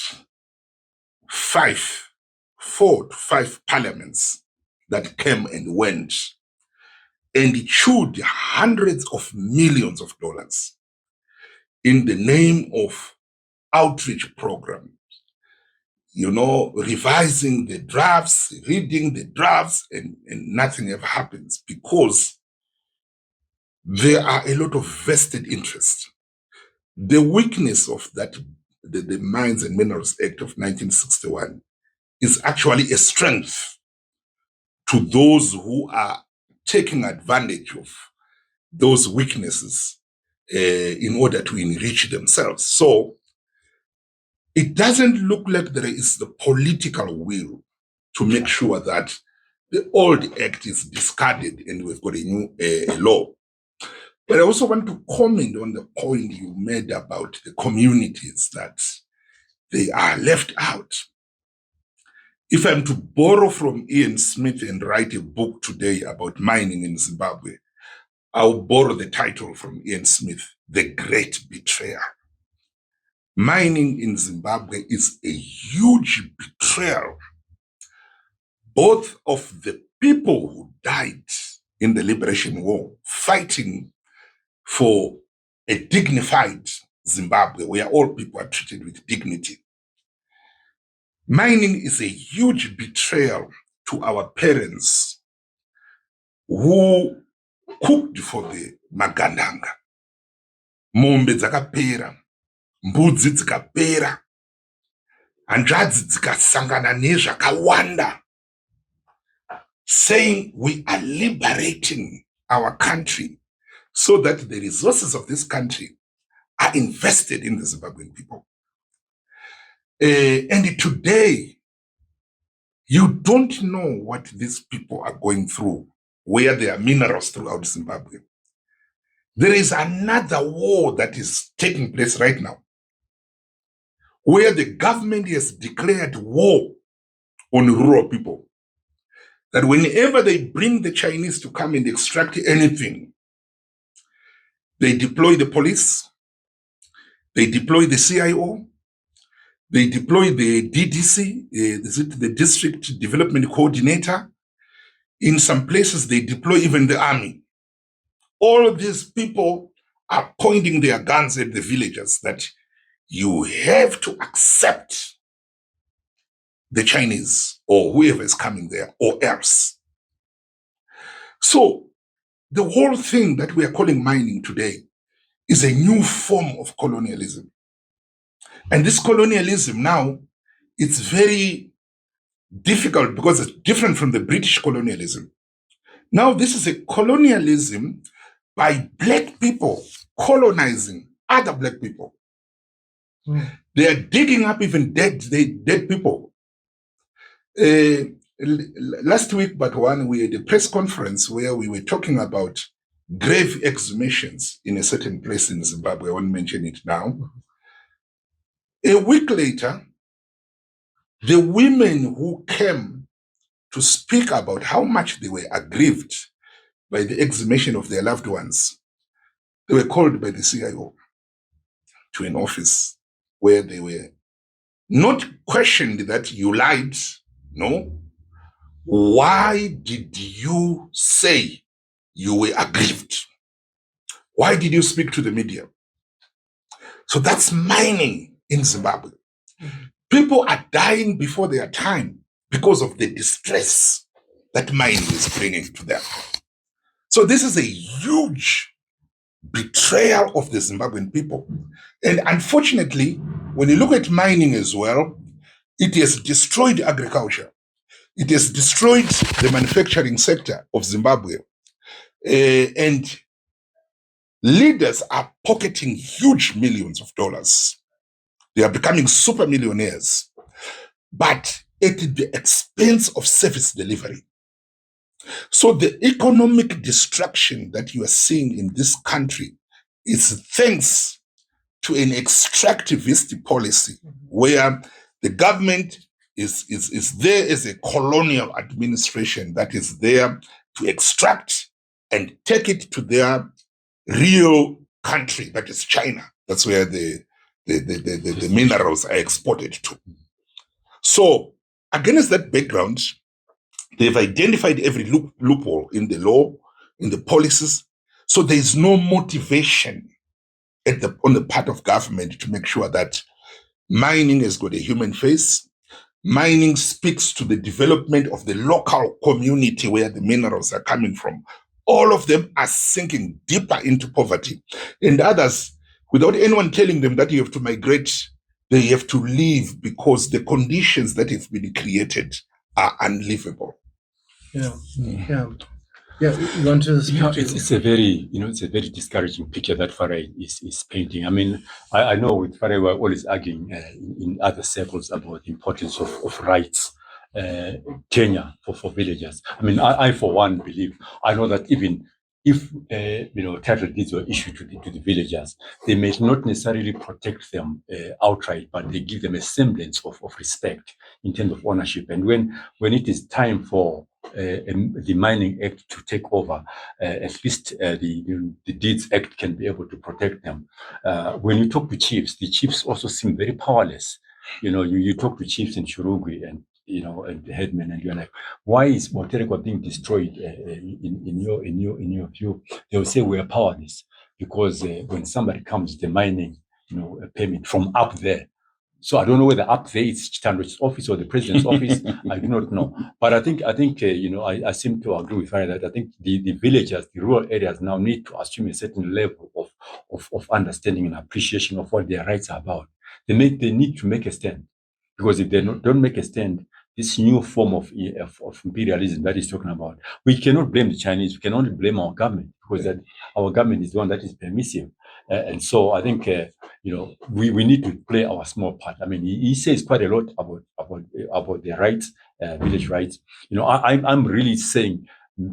4 to 5 parliaments that came and went, and it chewed hundreds of millions of dollars in the name of outreach programs, revising the drafts, reading the drafts, and nothing ever happens because there are a lot of vested interests. The weakness of that, the Mines and Minerals Act of 1961 is actually a strength to those who are taking advantage of those weaknesses in order to enrich themselves. So it doesn't look like there is the political will to make sure that the old act is discarded and we've got a new law. But I also want to comment on the point you made about the communities, that they are left out. If I'm to borrow from Ian Smith and write a book today about mining in Zimbabwe, I'll borrow the title from Ian Smith, The Great Betrayer. Mining in Zimbabwe is a huge betrayal, both of the people who died in the Liberation War, fighting for a dignified Zimbabwe where all people are treated with dignity. Mining is a huge betrayal to our parents who cooked for the magandanga. Mombe dzakapera, mbudzi dzikapera, hanzvadzi dzikasangana nezvakawanda, saying we are liberating our country so that the resources of this country are invested in the Zimbabwean people. And today, you don't know what these people are going through, where there are minerals throughout Zimbabwe. There is another war that is taking place right now, where the government has declared war on rural people. That whenever they bring the Chinese to come and extract anything, they deploy the police, they deploy the CIO, they deploy the DDC, the District Development Coordinator. In some places, they deploy even the army. All of these people are pointing their guns at the villagers that you have to accept the Chinese or whoever is coming there or else. So the whole thing that we are calling mining today is a new form of colonialism. And this colonialism now, it's very difficult because it's different from the British colonialism. Now this is a colonialism by black people colonizing other black people. They are digging up even dead people. Last week, we had a press conference where we were talking about grave exhumations in a certain place in Zimbabwe. I won't mention it now. A week later, the women who came to speak about how much they were aggrieved by the exhumation of their loved ones, they were called by the CIO to an office where they were not questioned that you lied, No. Why did you say you were aggrieved? Why did you speak to the media? So that's mining in Zimbabwe. People are dying before their time because of the distress that mining is bringing to them. So this is a huge betrayal of the Zimbabwean people. And unfortunately, when you look at mining as well, it has destroyed agriculture. It has destroyed the manufacturing sector of Zimbabwe. And leaders are pocketing huge millions of dollars. They are becoming super millionaires, but at the expense of service delivery. So the economic destruction that you are seeing in this country is thanks to an extractivist policy where the government is there as a colonial administration that is there to extract and take it to their real country, that is China. That's where the minerals are exported to. So against that background, they've identified every loophole in the law, in the policies. So there is no motivation on the part of government to make sure that mining has got a human face. Mining speaks to the development of the local community where the minerals are coming from. All of them are sinking deeper into poverty. And others, without anyone telling them that you have to migrate, they have to leave because the conditions that have been created are unlivable. Yeah. You want to speak to it's a very, it's a very discouraging picture that Farai is painting. I mean, I know with Farai we're always arguing in other circles about the importance of rights, tenure for villagers. I mean, I for one believe, I know that even if title deeds were issued to the villagers, they may not necessarily protect them outright, but they give them a semblance of respect in terms of ownership. And when it is time for the Mining Act to take over, at least the Deeds Act can be able to protect them. When you talk to chiefs, the chiefs also seem very powerless. You talk to chiefs in Shurugwi and the headmen, and you're like, why is Moterekwa being destroyed? In your view, they will say we are powerless because when somebody comes with a mining, a permit from up there. So I don't know whether up there it's Chitandro's office or the president's office. I do not know. But I think I seem to agree with her that I think the villagers, the rural areas now need to assume a certain level of understanding and appreciation of what their rights are about. They need to make a stand, because if they don't make a stand, this new form of imperialism that he's talking about, we cannot blame the Chinese. We can only blame our government, because our government is the one that is permissive. And so I think we need to play our small part. I mean, he says quite a lot about the rights, village rights. I'm really saying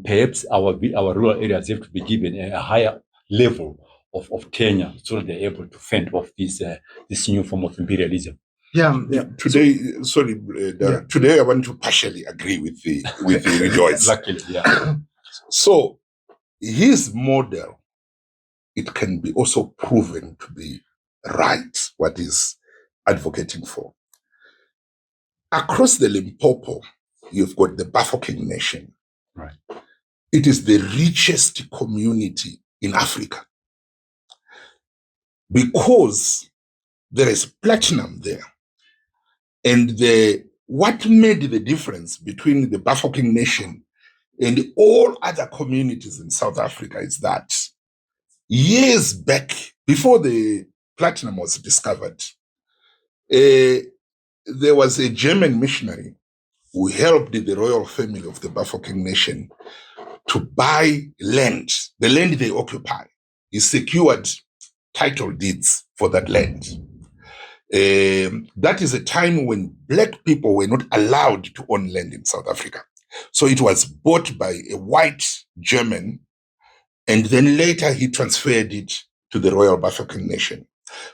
perhaps our rural areas have to be given a higher level of tenure so that they're able to fend off this new form of imperialism. Today, today I want to partially agree with the Rejoice. Luckily, yeah. So his model, it can be also proven to be right, what he's advocating for. Across the Limpopo, you've got the Bafokeng Nation. Right. It is the richest community in Africa because there is platinum there. And what made the difference between the Bafokeng Nation and all other communities in South Africa is that years back, before the platinum was discovered, there was a German missionary who helped the royal family of the Bafokeng Nation to buy land, the land they occupy. He secured title deeds for that land. That is a time when black people were not allowed to own land in South Africa. So it was bought by a white German, and then later he transferred it to the Royal Bafokeng Nation.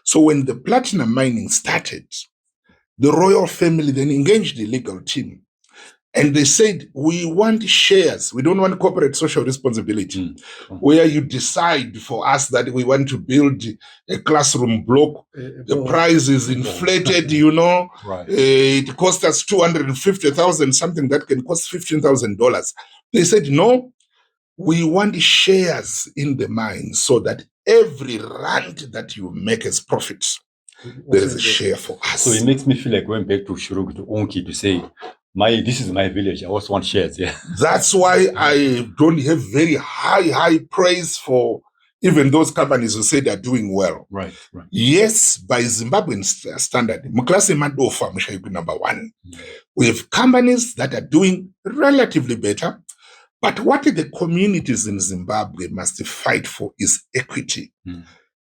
So when the platinum mining started, the royal family then engaged the legal team And they said, we want shares. We don't want corporate social responsibility, where you decide for us that we want to build a classroom block. The price is inflated, you know. Right. It cost us $250,000, something that can cost $15,000. They said, no, we want shares in the mine so that every rand that you make as profits, there is a share for us. So it makes me feel like going back to Shuruk, to Onki, to say, this is my village. I also want shares. Yeah. That's why I don't have very high praise for even those companies who say they're doing well. Right. Yes, by Zimbabwean standard, Muklasi Madofa Mushaibu #1. We have companies that are doing relatively better. But what the communities in Zimbabwe must fight for is equity.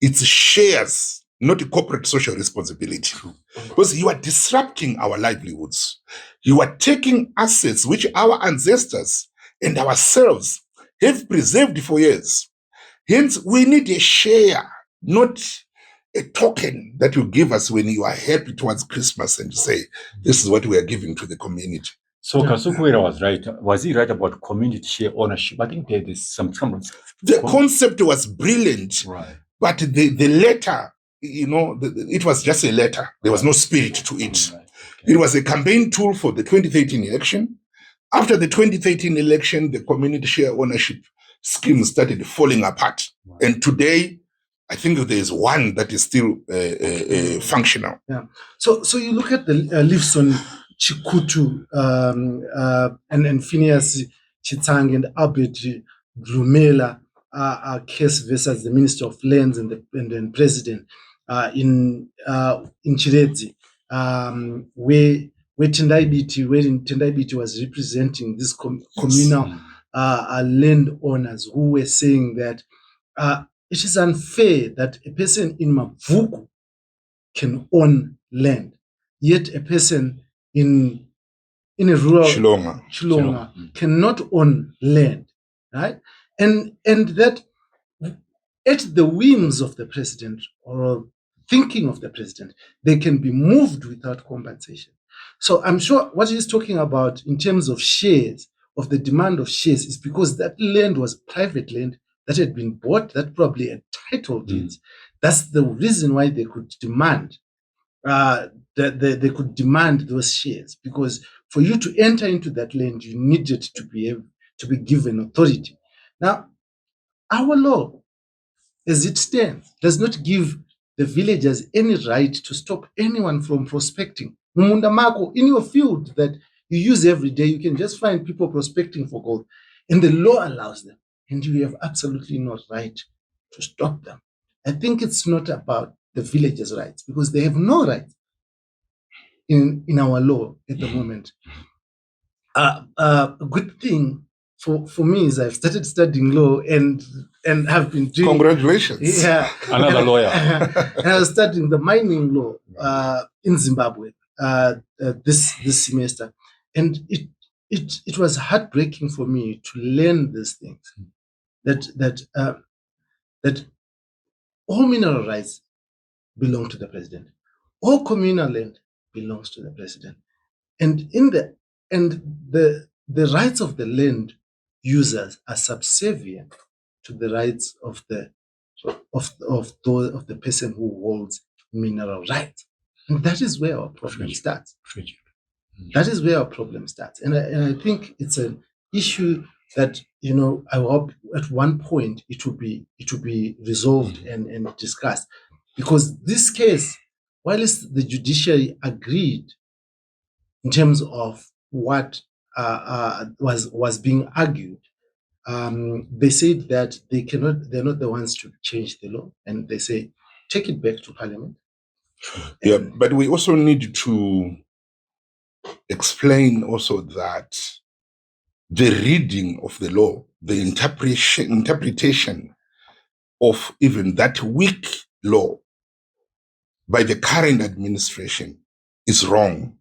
It's shares, not a corporate social responsibility. Because you are disrupting our livelihoods. You are taking assets which our ancestors and ourselves have preserved for years. Hence, we need a share, not a token that you give us when you are happy towards Christmas and say, this is what we are giving to the community. So Kasukuwera was right. Was he right about community share ownership? I think there is some. The concept was brilliant, right? But the letter, you know, it was just a letter. There was no spirit to it. Right. Okay. It was a campaign tool for the 2013 election. After the 2013 election, the community share ownership scheme started falling apart. Right. And today, I think there is one that is still functional. Yeah. So you look at the Livson Chikutu and Phineas Chitang and Albert Drumela case versus the Minister of Lands and the President in Chiredzi, where Tendai Biti was representing this communal landowners who were saying that it is unfair that a person in Mavuku can own land, yet a person in a rural Chilonga cannot own land, right? And that at the whims of the president or thinking of the president, they can be moved without compensation. So I'm sure what he's talking about in terms of shares, of the demand of shares, is because that land was private land that had been bought, that probably had title deeds. That's the reason why they could demand they could demand those shares, because for you to enter into that land, you needed to be given authority. Now, our law, as it stands, does not give the villagers any right to stop anyone from prospecting. Mumunda Mako, in your field that you use every day, you can just find people prospecting for gold, and the law allows them, and you have absolutely no right to stop them. I think it's not about the villagers' rights, because they have no rights in our law at the moment. A good thing for me is I've started studying law and have been doing. Congratulations! Yeah, another lawyer. And I was studying the mining law in Zimbabwe this semester, and it was heartbreaking for me to learn these things. That all mineral rights belong to the president. All communal land belongs to the president, and the rights of the land users are subservient to the rights of the person who holds mineral rights, and that is where our problem starts. That is where our problem starts, and I think it's an issue that, you know, I hope at one point it will be resolved and discussed, because this case, while the judiciary agreed in terms of what was being argued, they said that they're not the ones to change the law, and they say take it back to Parliament. Yeah, but we also need to explain also that the reading of the law, the interpretation of even that weak law by the current administration is wrong.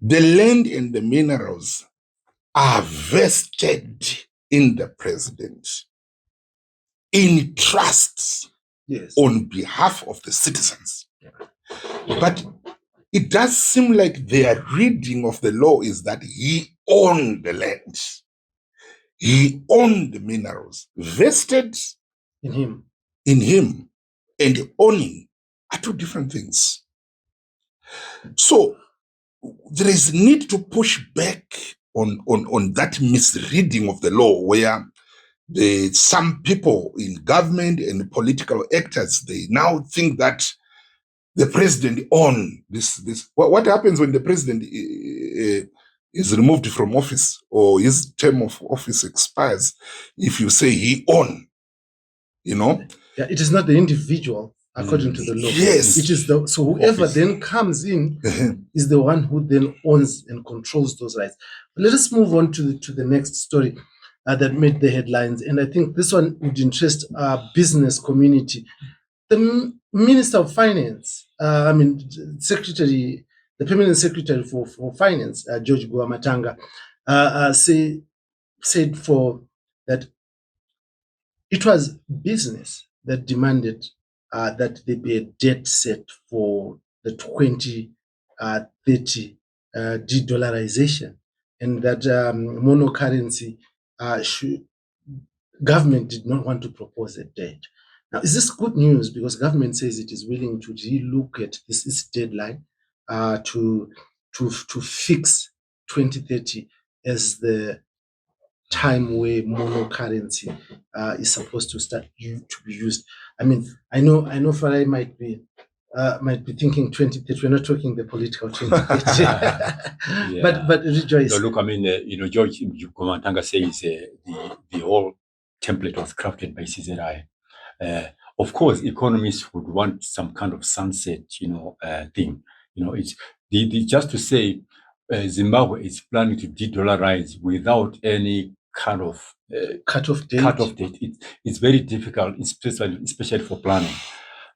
The land and the minerals are vested in the president in trusts, yes, on behalf of the citizens. But it does seem like their reading of the law is that he owned the land. He owned the minerals. Vested In him. And owning are two different things. So there is need to push back on that misreading of the law, where some people in government and political actors, they now think that the president own this. What happens when the president is removed from office or his term of office expires? If you say he own, Yeah, it is not the individual according to the law. Yes. It is so whoever then comes in is the one who then owns and controls those rights. But let us move on to the next story that made the headlines. And I think this one would interest our business community. The Minister of Finance, Secretary, the Permanent Secretary for Finance, George Guamatanga, said that it was business that demanded that there be a debt set for the 2030 de-dollarization, and that monocurrency government did not want to propose a date. Now, is this good news? Because government says it is willing to relook at this deadline to fix 2030 as the time where monocurrency is supposed to start to be used. I mean, I know Farai might be thinking 2030. We're not talking the political 2030. Yeah. But rejoice. No, look, I mean, George Komantanga says the whole template was crafted by CZI. Of course, economists would want some kind of sunset, thing. It's just to say Zimbabwe is planning to de-dollarize without any kind of cut-off date. It's very difficult, especially for planning.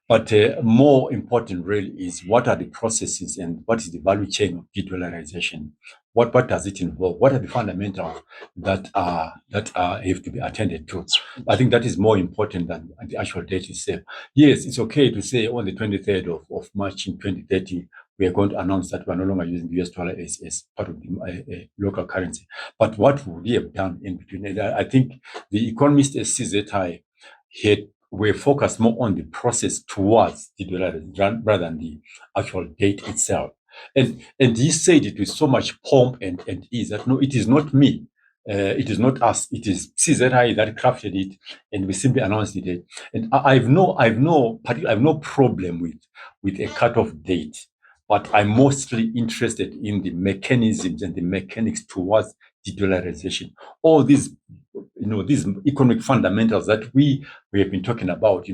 But more important really is what are the processes and what is the value chain of de-dollarization? What does it involve? What are the fundamentals that have to be attended to? I think that is more important than the actual date itself. Yes, it's okay to say on the 23rd of March in 2030, we are going to announce that we're no longer using the US dollar as part of the local currency. But what would we have done in between? And I think the economists at CZI were focused more on the process towards the dollar rather than the actual date itself. And he said it with so much pomp and ease that no, it is not me. It is not us. It is CZI that crafted it, and we simply announced the date. And I've no problem with a cutoff date, but I'm mostly interested in the mechanisms and the mechanics towards de-dollarization. All these, these economic fundamentals that we have been talking about.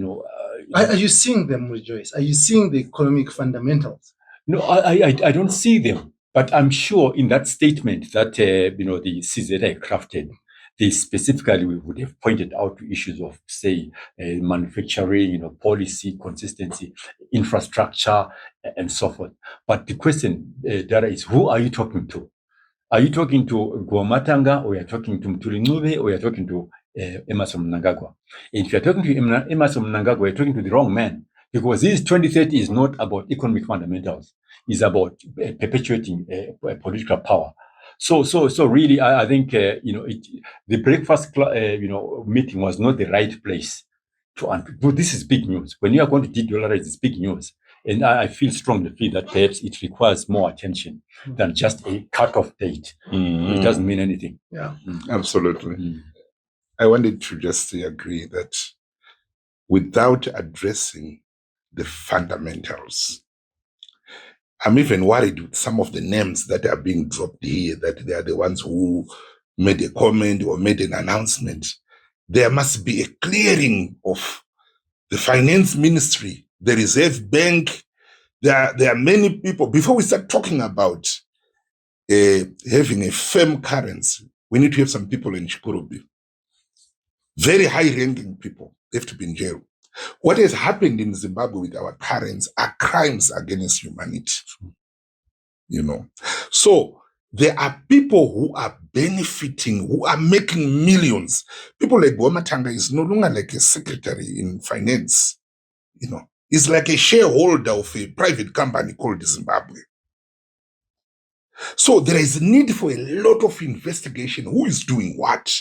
Are you seeing them, Rejoice? Are you seeing the economic fundamentals? No, I don't see them. But I'm sure in that statement that the CZI crafted, they specifically would have pointed out to issues of, say, manufacturing, policy, consistency, infrastructure, and so forth. But the question, Dara, is who are you talking to? Are you talking to Guamatanga, or you're talking to Mutuli Ncube, or you're talking to Emmerson Mnangagwa? And if you're talking to Emmerson Mnangagwa, you're talking to the wrong man, because this 2030 is not about economic fundamentals. It's about perpetuating political power. So really, I think the breakfast meeting was not the right place but this is big news. When you are going to de-dollarize, it's big news. And I strongly feel that perhaps it requires more attention than just a cut-off date. It doesn't mean anything. Yeah, absolutely. I wanted to just agree that without addressing the fundamentals, I'm even worried with some of the names that are being dropped here, that they are the ones who made a comment or made an announcement. There must be a clearing of the finance ministry, the Reserve Bank. There are many people. Before we start talking about having a firm currency, we need to have some people in Chikurubi. Very high-ranking people. They have to be in jail. What has happened in Zimbabwe with our currency are crimes against humanity. So there are people who are benefiting, who are making millions. People like Guamatanga is no longer like a secretary in finance. He's like a shareholder of a private company called Zimbabwe. So there is need for a lot of investigation. Who is doing what?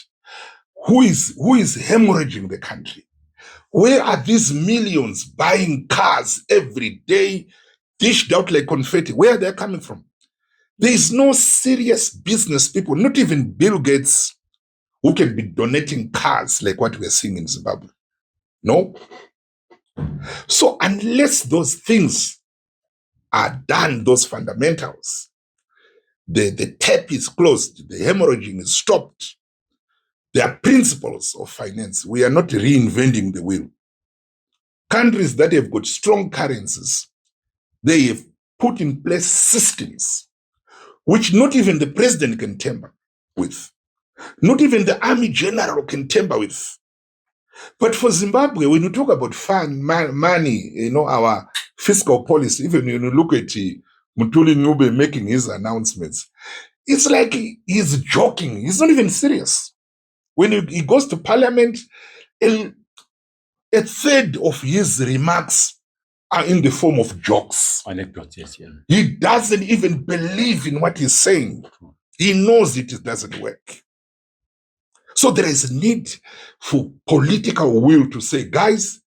Who is hemorrhaging the country? Where are these millions buying cars every day, dished out like confetti? Where are they coming from? There is no serious business people, not even Bill Gates, who can be donating cars like what we are seeing in Zimbabwe. No. So unless those things are done, those fundamentals, the tap is closed, the hemorrhaging is stopped. There are principles of finance. We are not reinventing the wheel. Countries that have got strong currencies, they have put in place systems which not even the president can tamper with. Not even the army general can tamper with. But for Zimbabwe, when you talk about money, our fiscal policy, even when you look at Mutuli Nube making his announcements, it's like he's joking. He's not even serious. When he goes to parliament, a third of his remarks are in the form of jokes. Anecdotes, yes, yeah. He doesn't even believe in what he's saying. He knows it doesn't work. So there is a need for political will to say, guys,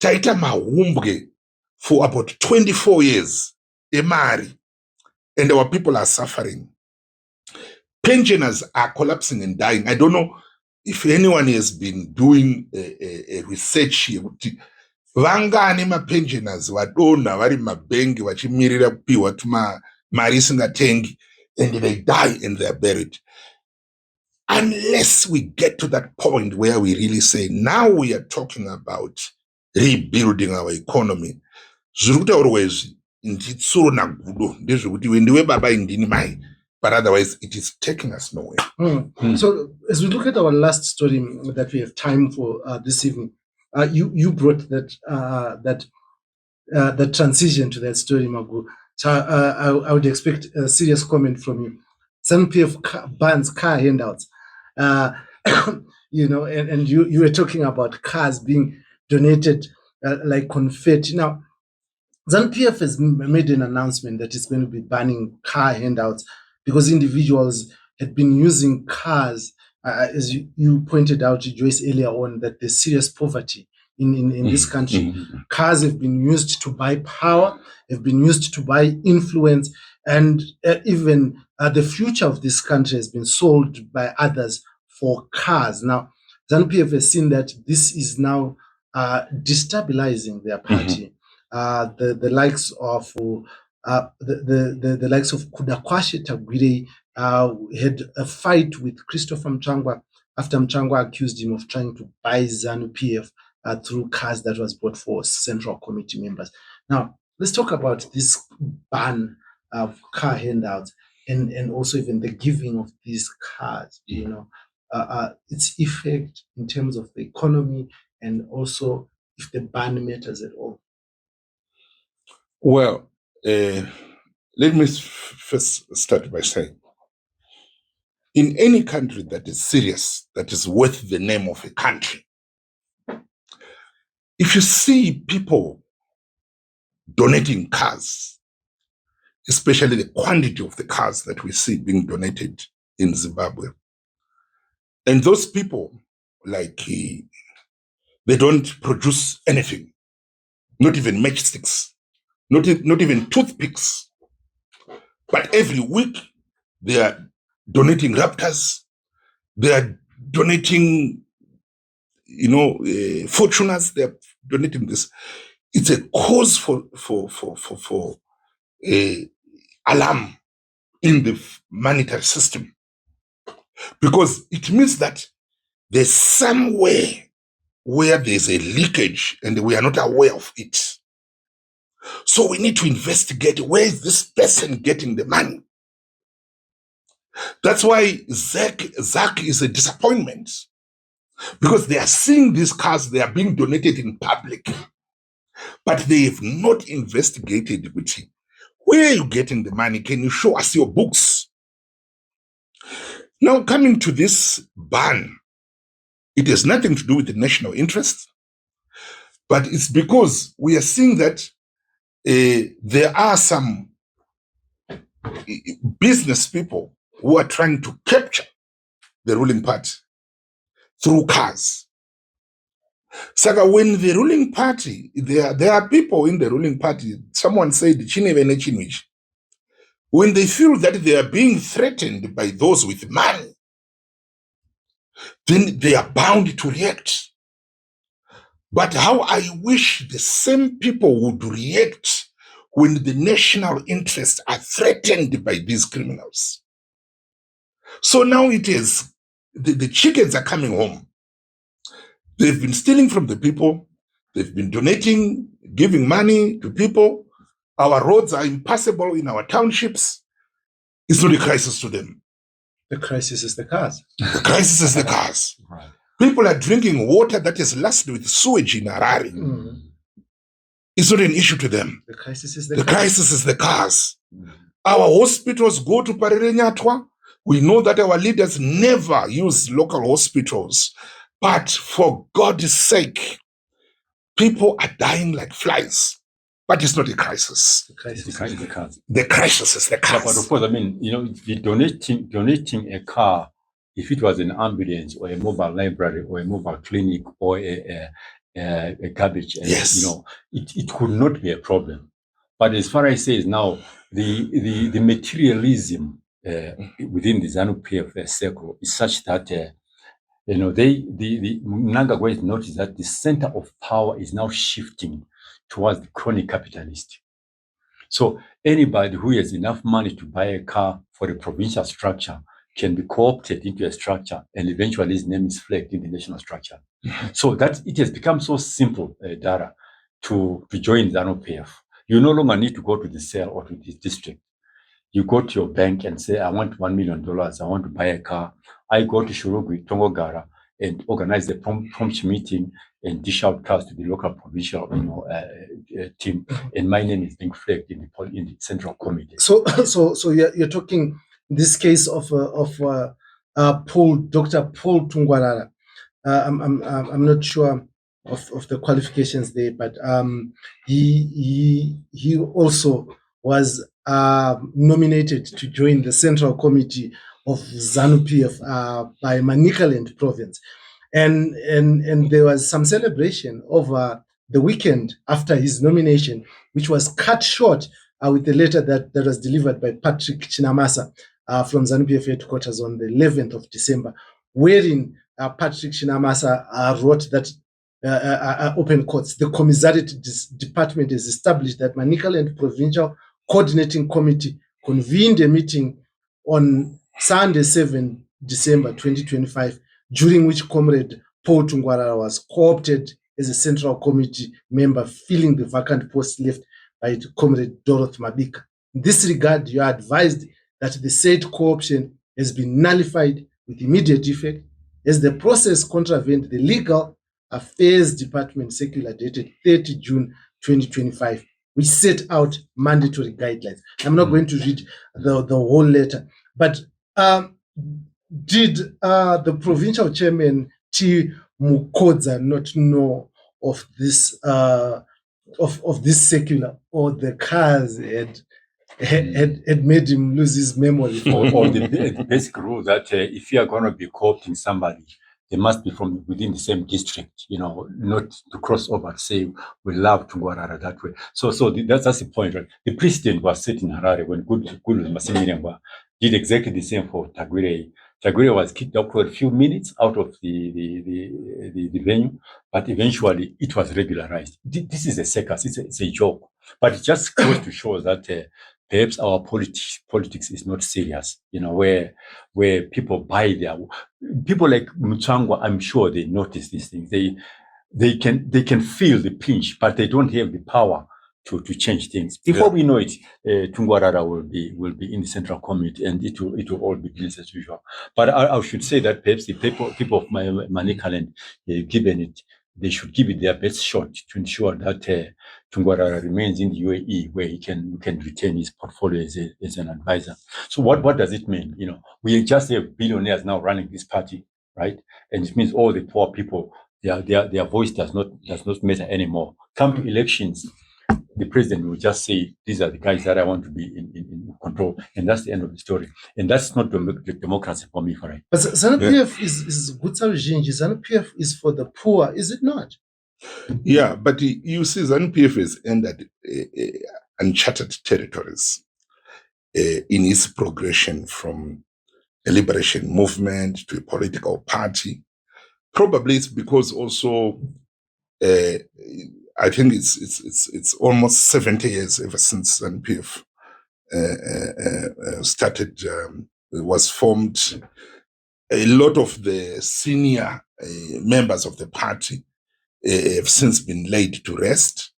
taita mahumbwe for about 24 years, emari, and our people are suffering. Pensioners are collapsing and dying. I don't know if anyone has been doing a research here. Vangani mapensioners vadonha vari mabhengi vachimirira kupiwa mari isingatengi, and they die and they are buried. Unless we get to that point where we really say, now we are talking about rebuilding our economy, but otherwise it is taking us nowhere. So as we look at our last story that we have time for this evening, you brought that transition to that story, Magu. So I would expect a serious comment from you. Some PF bans car handouts, and you were talking about cars being donated like confetti. Now, ZANU-PF has made an announcement that it's going to be banning car handouts because individuals had been using cars, as you pointed out, Joyce, earlier on, that there's serious poverty in this country. Cars have been used to buy power, have been used to buy influence, and even the future of this country has been sold by others for cars. Now, ZANU-PF has seen that this is now destabilizing their party. The likes of the likes of Kudakwashe Tagwire had a fight with Christopher Mchangwa after Mchangwa accused him of trying to buy ZANU-PF through cars that was bought for Central Committee members. Now, let's talk about this ban of car handouts and also even the giving of these cars, its effect in terms of the economy and also if the ban matters at all. Well, let me first start by saying, in any country that is serious, that is worth the name of a country, if you see people donating cars, especially the quantity of the cars that we see being donated in Zimbabwe, and those people, like, they don't produce anything, not even matchsticks, not even toothpicks, but every week they are donating Raptors, they are donating, Fortuners, they are donating this. It's a cause for alarm in the monetary system, because it means that there's somewhere where there's a leakage and we are not aware of it. So we need to investigate, where is this person getting the money? That's why ZAC is a disappointment, because they are seeing these cars, they are being donated in public, but they have not investigated with it. Where are you getting the money? Can you show us your books? Now, coming to this ban, it has nothing to do with the national interest, but it's because we are seeing that there are some business people who are trying to capture the ruling party through cars. Saka, when the ruling party, there are people in the ruling party, someone said, when they feel that they are being threatened by those with money, then they are bound to react. But how I wish the same people would react when the national interests are threatened by these criminals. So now it is, the chickens are coming home. They've been stealing from the people. They've been donating, giving money to people. Our roads are impassable in our townships. It's not a crisis to them. The crisis is the cars. The crisis is the cars. Right. People are drinking water that is laced with sewage in Harare. Mm. It's not an issue to them. The crisis is the The cars. crisis is the cars. Our hospitals go to Parerenyatwa. We know that our leaders never use local hospitals. But for God's sake, people are dying like flies. But it's not a crisis. The crisis The crisis is the cars. The crisis is the Yeah, but of cars. course, I mean, the donating a car, if it was an ambulance or a mobile library or a mobile clinic or a garbage, Yes. it could not be a problem. But as far as I say is now, the materialism within the ZANU-PF circle is such that the Mnangagwa has noticed that the center of power is now shifting towards the crony capitalist. So anybody who has enough money to buy a car for a provincial structure can be co-opted into a structure, and eventually his name is flagged in the national structure. So that it has become so simple, Dara, to join ZANU-PF. You no longer need to go to the cell or to the district. You go to your bank and say, I want $1 million. I want to buy a car. I go to Shurugwi, Tongogara, and organize the prompt meeting and dish out cars to the local provincial team. And my name is being flagged in the central committee. So you're talking in this case of Dr. Paul Tungwarara. I'm not sure of the qualifications there, but he also was nominated to join the central committee of ZANU-PF by Manicaland province, and there was some celebration over the weekend after his nomination, which was cut short with the letter that was delivered by Patrick Chinamasa from ZANU-PF headquarters on the 11th of December, wherein Patrick Chinamasa wrote that open quotes, the commissariat department has established that Manicaland Provincial Coordinating Committee convened a meeting on Sunday, 7 December 2025, during which Comrade Paul Tungwarara was co-opted as a central committee member, filling the vacant post left by Comrade Dorothy Mabika. In this regard, you are advised that the said co-option has been nullified with immediate effect, as the process contravened the Legal Affairs Department circular dated 30 June 2025, which set out mandatory guidelines. I'm not going to read the whole letter, but did the provincial chairman T. Mukodza not know of this of this circular, or the cars had made him lose his memory? or the basic rule that if you are going to be co-opting somebody, they must be from within the same district, not to cross over and say, we love Tungwarara that way. So that's the point, right? The precedent was set in Harare when Good Masinirengwa did exactly the same for Tagwire. Tagwire was kicked out for a few minutes out of the venue, but eventually it was regularized. This is a circus, it's a joke, but it just goes to show that perhaps our politics is not serious, where people buy people like Mutsangwa, I'm sure they notice these things. They can feel the pinch, but they don't have the power to change things. Before we know it, Tungwarara will be in the central committee, and it will all be business as usual. But I should say that perhaps the people of Manicaland, given it, they should give it their best shot to ensure that Tungwarara remains in the UAE, where he can retain his portfolio as an advisor. So what does it mean? We just have billionaires now running this party, right? And it means all the poor people, their voice does not matter anymore. Come to elections, the president will just say, these are the guys that I want to be in control. And that's the end of the story. And that's not democracy for me, right? But ZANU-PF is good. ZANU-PF is for the poor, is it not? Yeah, but you see, ZANU-PF has entered uncharted territories in its progression from a liberation movement to a political party. Probably it's because also I think it's almost 70 years ever since ZANU-PF started, was formed. A lot of the senior members of the party have since been laid to rest.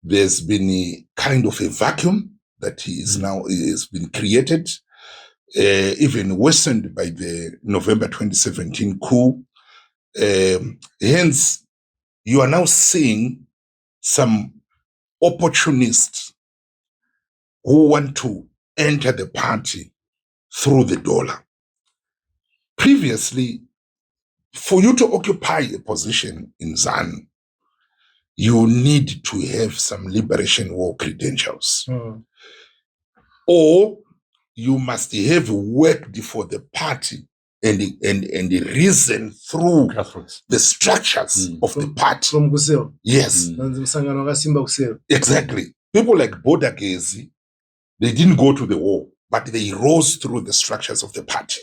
There's been a kind of a vacuum that is now has been created, even worsened by the November 2017 coup. Hence, you are now seeing some opportunists who want to enter the party through the dollar. Previously, for you to occupy a position in ZANU, you need to have some liberation war credentials. Or you must have worked for the party and reason through the structures of the party. From Guseo. Yes. Exactly. People like Bodagezi, they didn't go to the war, but they rose through the structures of the party.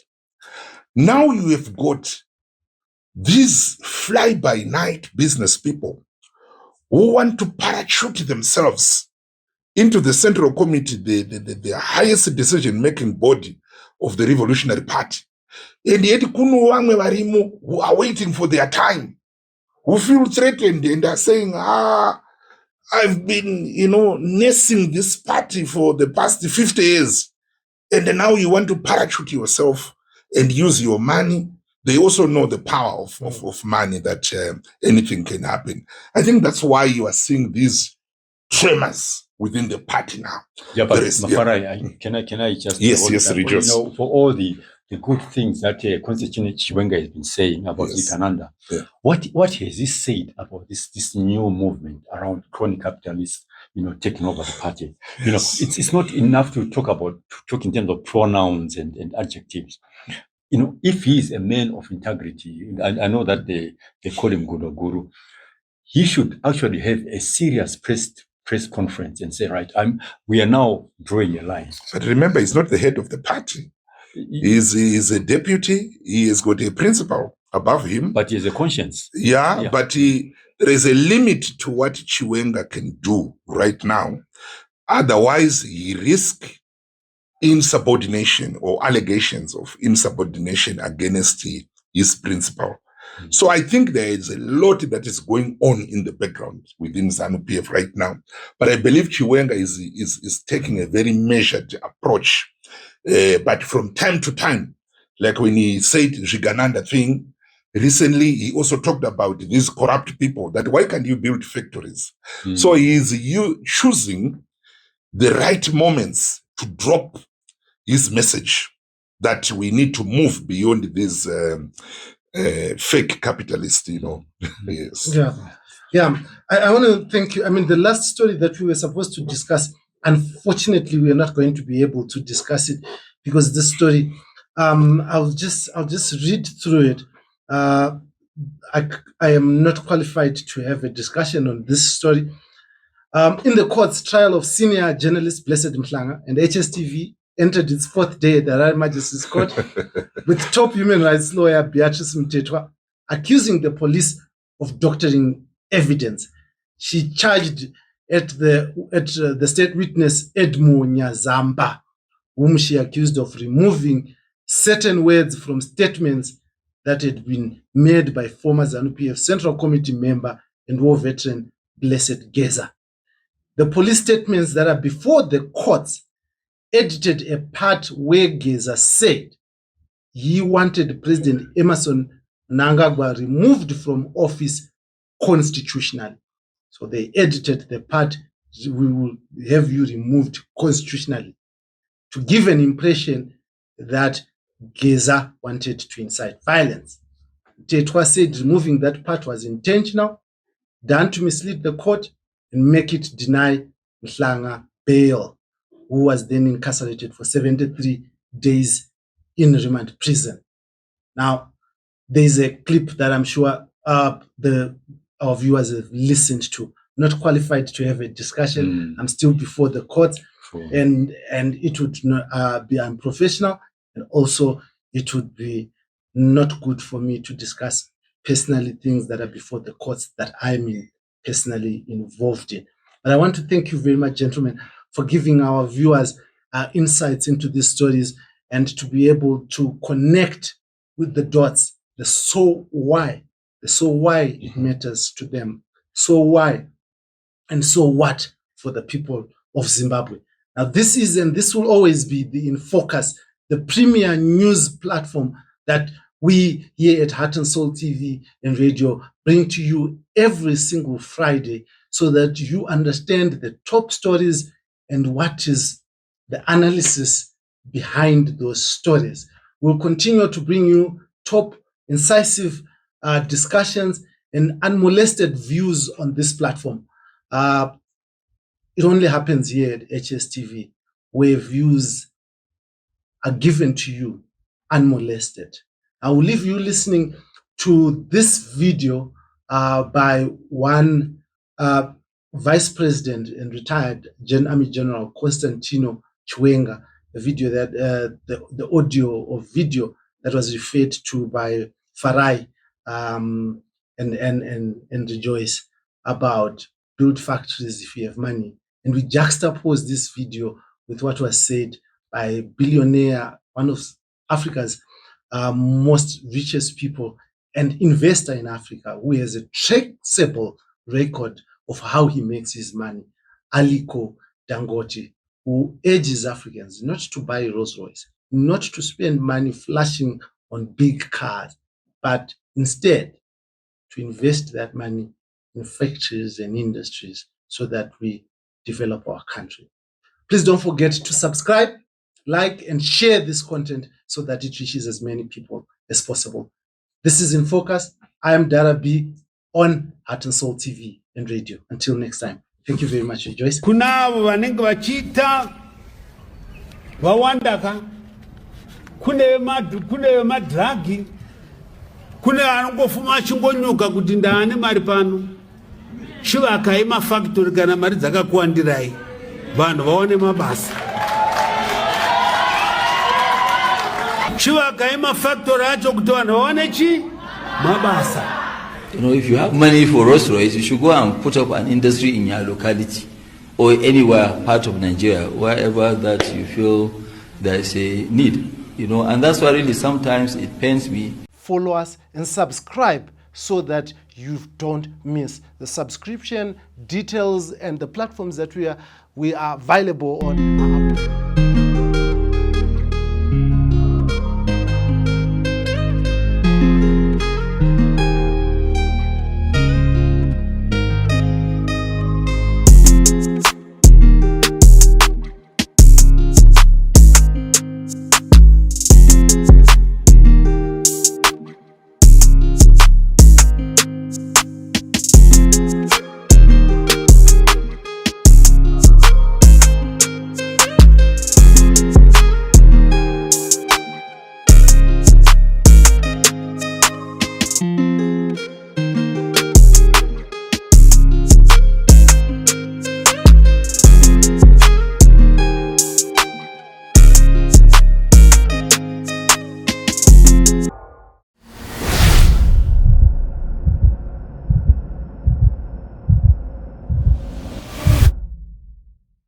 Now you have got these fly-by-night business people who want to parachute themselves into the Central Committee, the highest decision-making body of the Revolutionary Party. And yet, who are waiting for their time, who feel threatened and are saying, I've been, nursing this party for the past 50 years. And now you want to parachute yourself and use your money. They also know the power of money, that anything can happen. I think that's why you are seeing these tremors within the party now. Yeah, but Mafara, can I just... Yes, rejoice. For all the good things that Constitution Chiwenga has been saying about Ikananda, what has he said about this new movement around crony capitalists, taking over the party? It's not enough to talk in terms of pronouns and adjectives. If he is a man of integrity, I know that they call him Guru, he should actually have a serious press conference and say, right, we are now drawing a line. But remember, he's not the head of the party. He's a deputy. He has got a principal above him. But he has a conscience. Yeah. But there is a limit to what Chiwenga can do right now. Otherwise, he risks insubordination or allegations of insubordination against his principal. So I think there is a lot that is going on in the background within ZANU-PF right now. But I believe Chiwenga is taking a very measured approach. But from time to time, like when he said Jigananda thing, recently he also talked about these corrupt people, that why can't you build factories? So he is choosing the right moments to drop his message that we need to move beyond these fake capitalists, Yes. Yeah. I want to thank you. I mean, the last story that we were supposed to discuss, unfortunately, we are not going to be able to discuss it because this story, I'll just read through it. I am not qualified to have a discussion on this story. In the court's trial of senior journalist Blessed Mhlanga and HSTV entered its fourth day at the Royal Majesty's Court with top human rights lawyer Beatrice Mtetwa accusing the police of doctoring evidence. She charged at the state witness Edmo Nyazamba, whom she accused of removing certain words from statements that had been made by former ZANU-PF Central Committee member and war veteran Blessed Geza. The police statements that are before the courts edited a part where Geza said he wanted President Emerson Mnangagwa removed from office constitutionally. So they edited the part, we will have you removed constitutionally, to give an impression that Geza wanted to incite violence. Tetwa said removing that part was intentional, done to mislead the court and make it deny Mhlanga Bail, who was then incarcerated for 73 days in remand prison. Now, there's a clip that I'm sure our viewers have listened to. Not qualified to have a discussion. I'm still before the court, and it would not, be unprofessional, and also it would be not good for me to discuss personally things that are before the courts that I'm personally involved in. But I want to thank you very much, gentlemen, for giving our viewers insights into these stories and to be able to connect with the dots, the so why it matters to them, so why and so what for the people of Zimbabwe. Now, this is and this will always be the In Focus, the premier news platform that we here at Heart and Soul TV and Radio bring to you every single Friday so that you understand the top stories and what is the analysis behind those stories. We'll continue to bring you top, incisive discussions and unmolested views on this platform. It only happens here at HSTV, where views are given to you unmolested. I will leave you listening to this video by one Vice President and retired Army General Constantino Chiwenga, a video that the audio or video that was referred to by Farai and Rejoice about build factories if you have money. And we juxtapose this video with what was said by a billionaire, one of Africa's most richest people and investor in Africa, who has a traceable record of how he makes his money, Aliko Dangote, who urges Africans not to buy Rolls Royce, not to spend money flashing on big cars, but instead to invest that money in factories and industries so that we develop our country. Please don't forget to subscribe, like, and share this content so that it reaches as many people as possible. This is In Focus. I am Dara B on Heart and Soul TV and Radio. Until next time, thank you very much, Joyce. Kunavo vanenge vachita vawandaka, kune madhiragi, kune anongofuma achingonyuka kuti ndaane mari pano, chivakai mafactory kana mari dzakakuwandirai vanhu vaone mabasa. Chivakai mafactory acho kuti vanhu vaone chi mabasa. You know, if you have money for Rolls Royce, you should go and put up an industry in your locality or anywhere part of Nigeria, wherever that you feel there is a need. You know, and that's why really sometimes it pains me. Follow us and subscribe so that you don't miss the subscription details and the platforms that we are available on.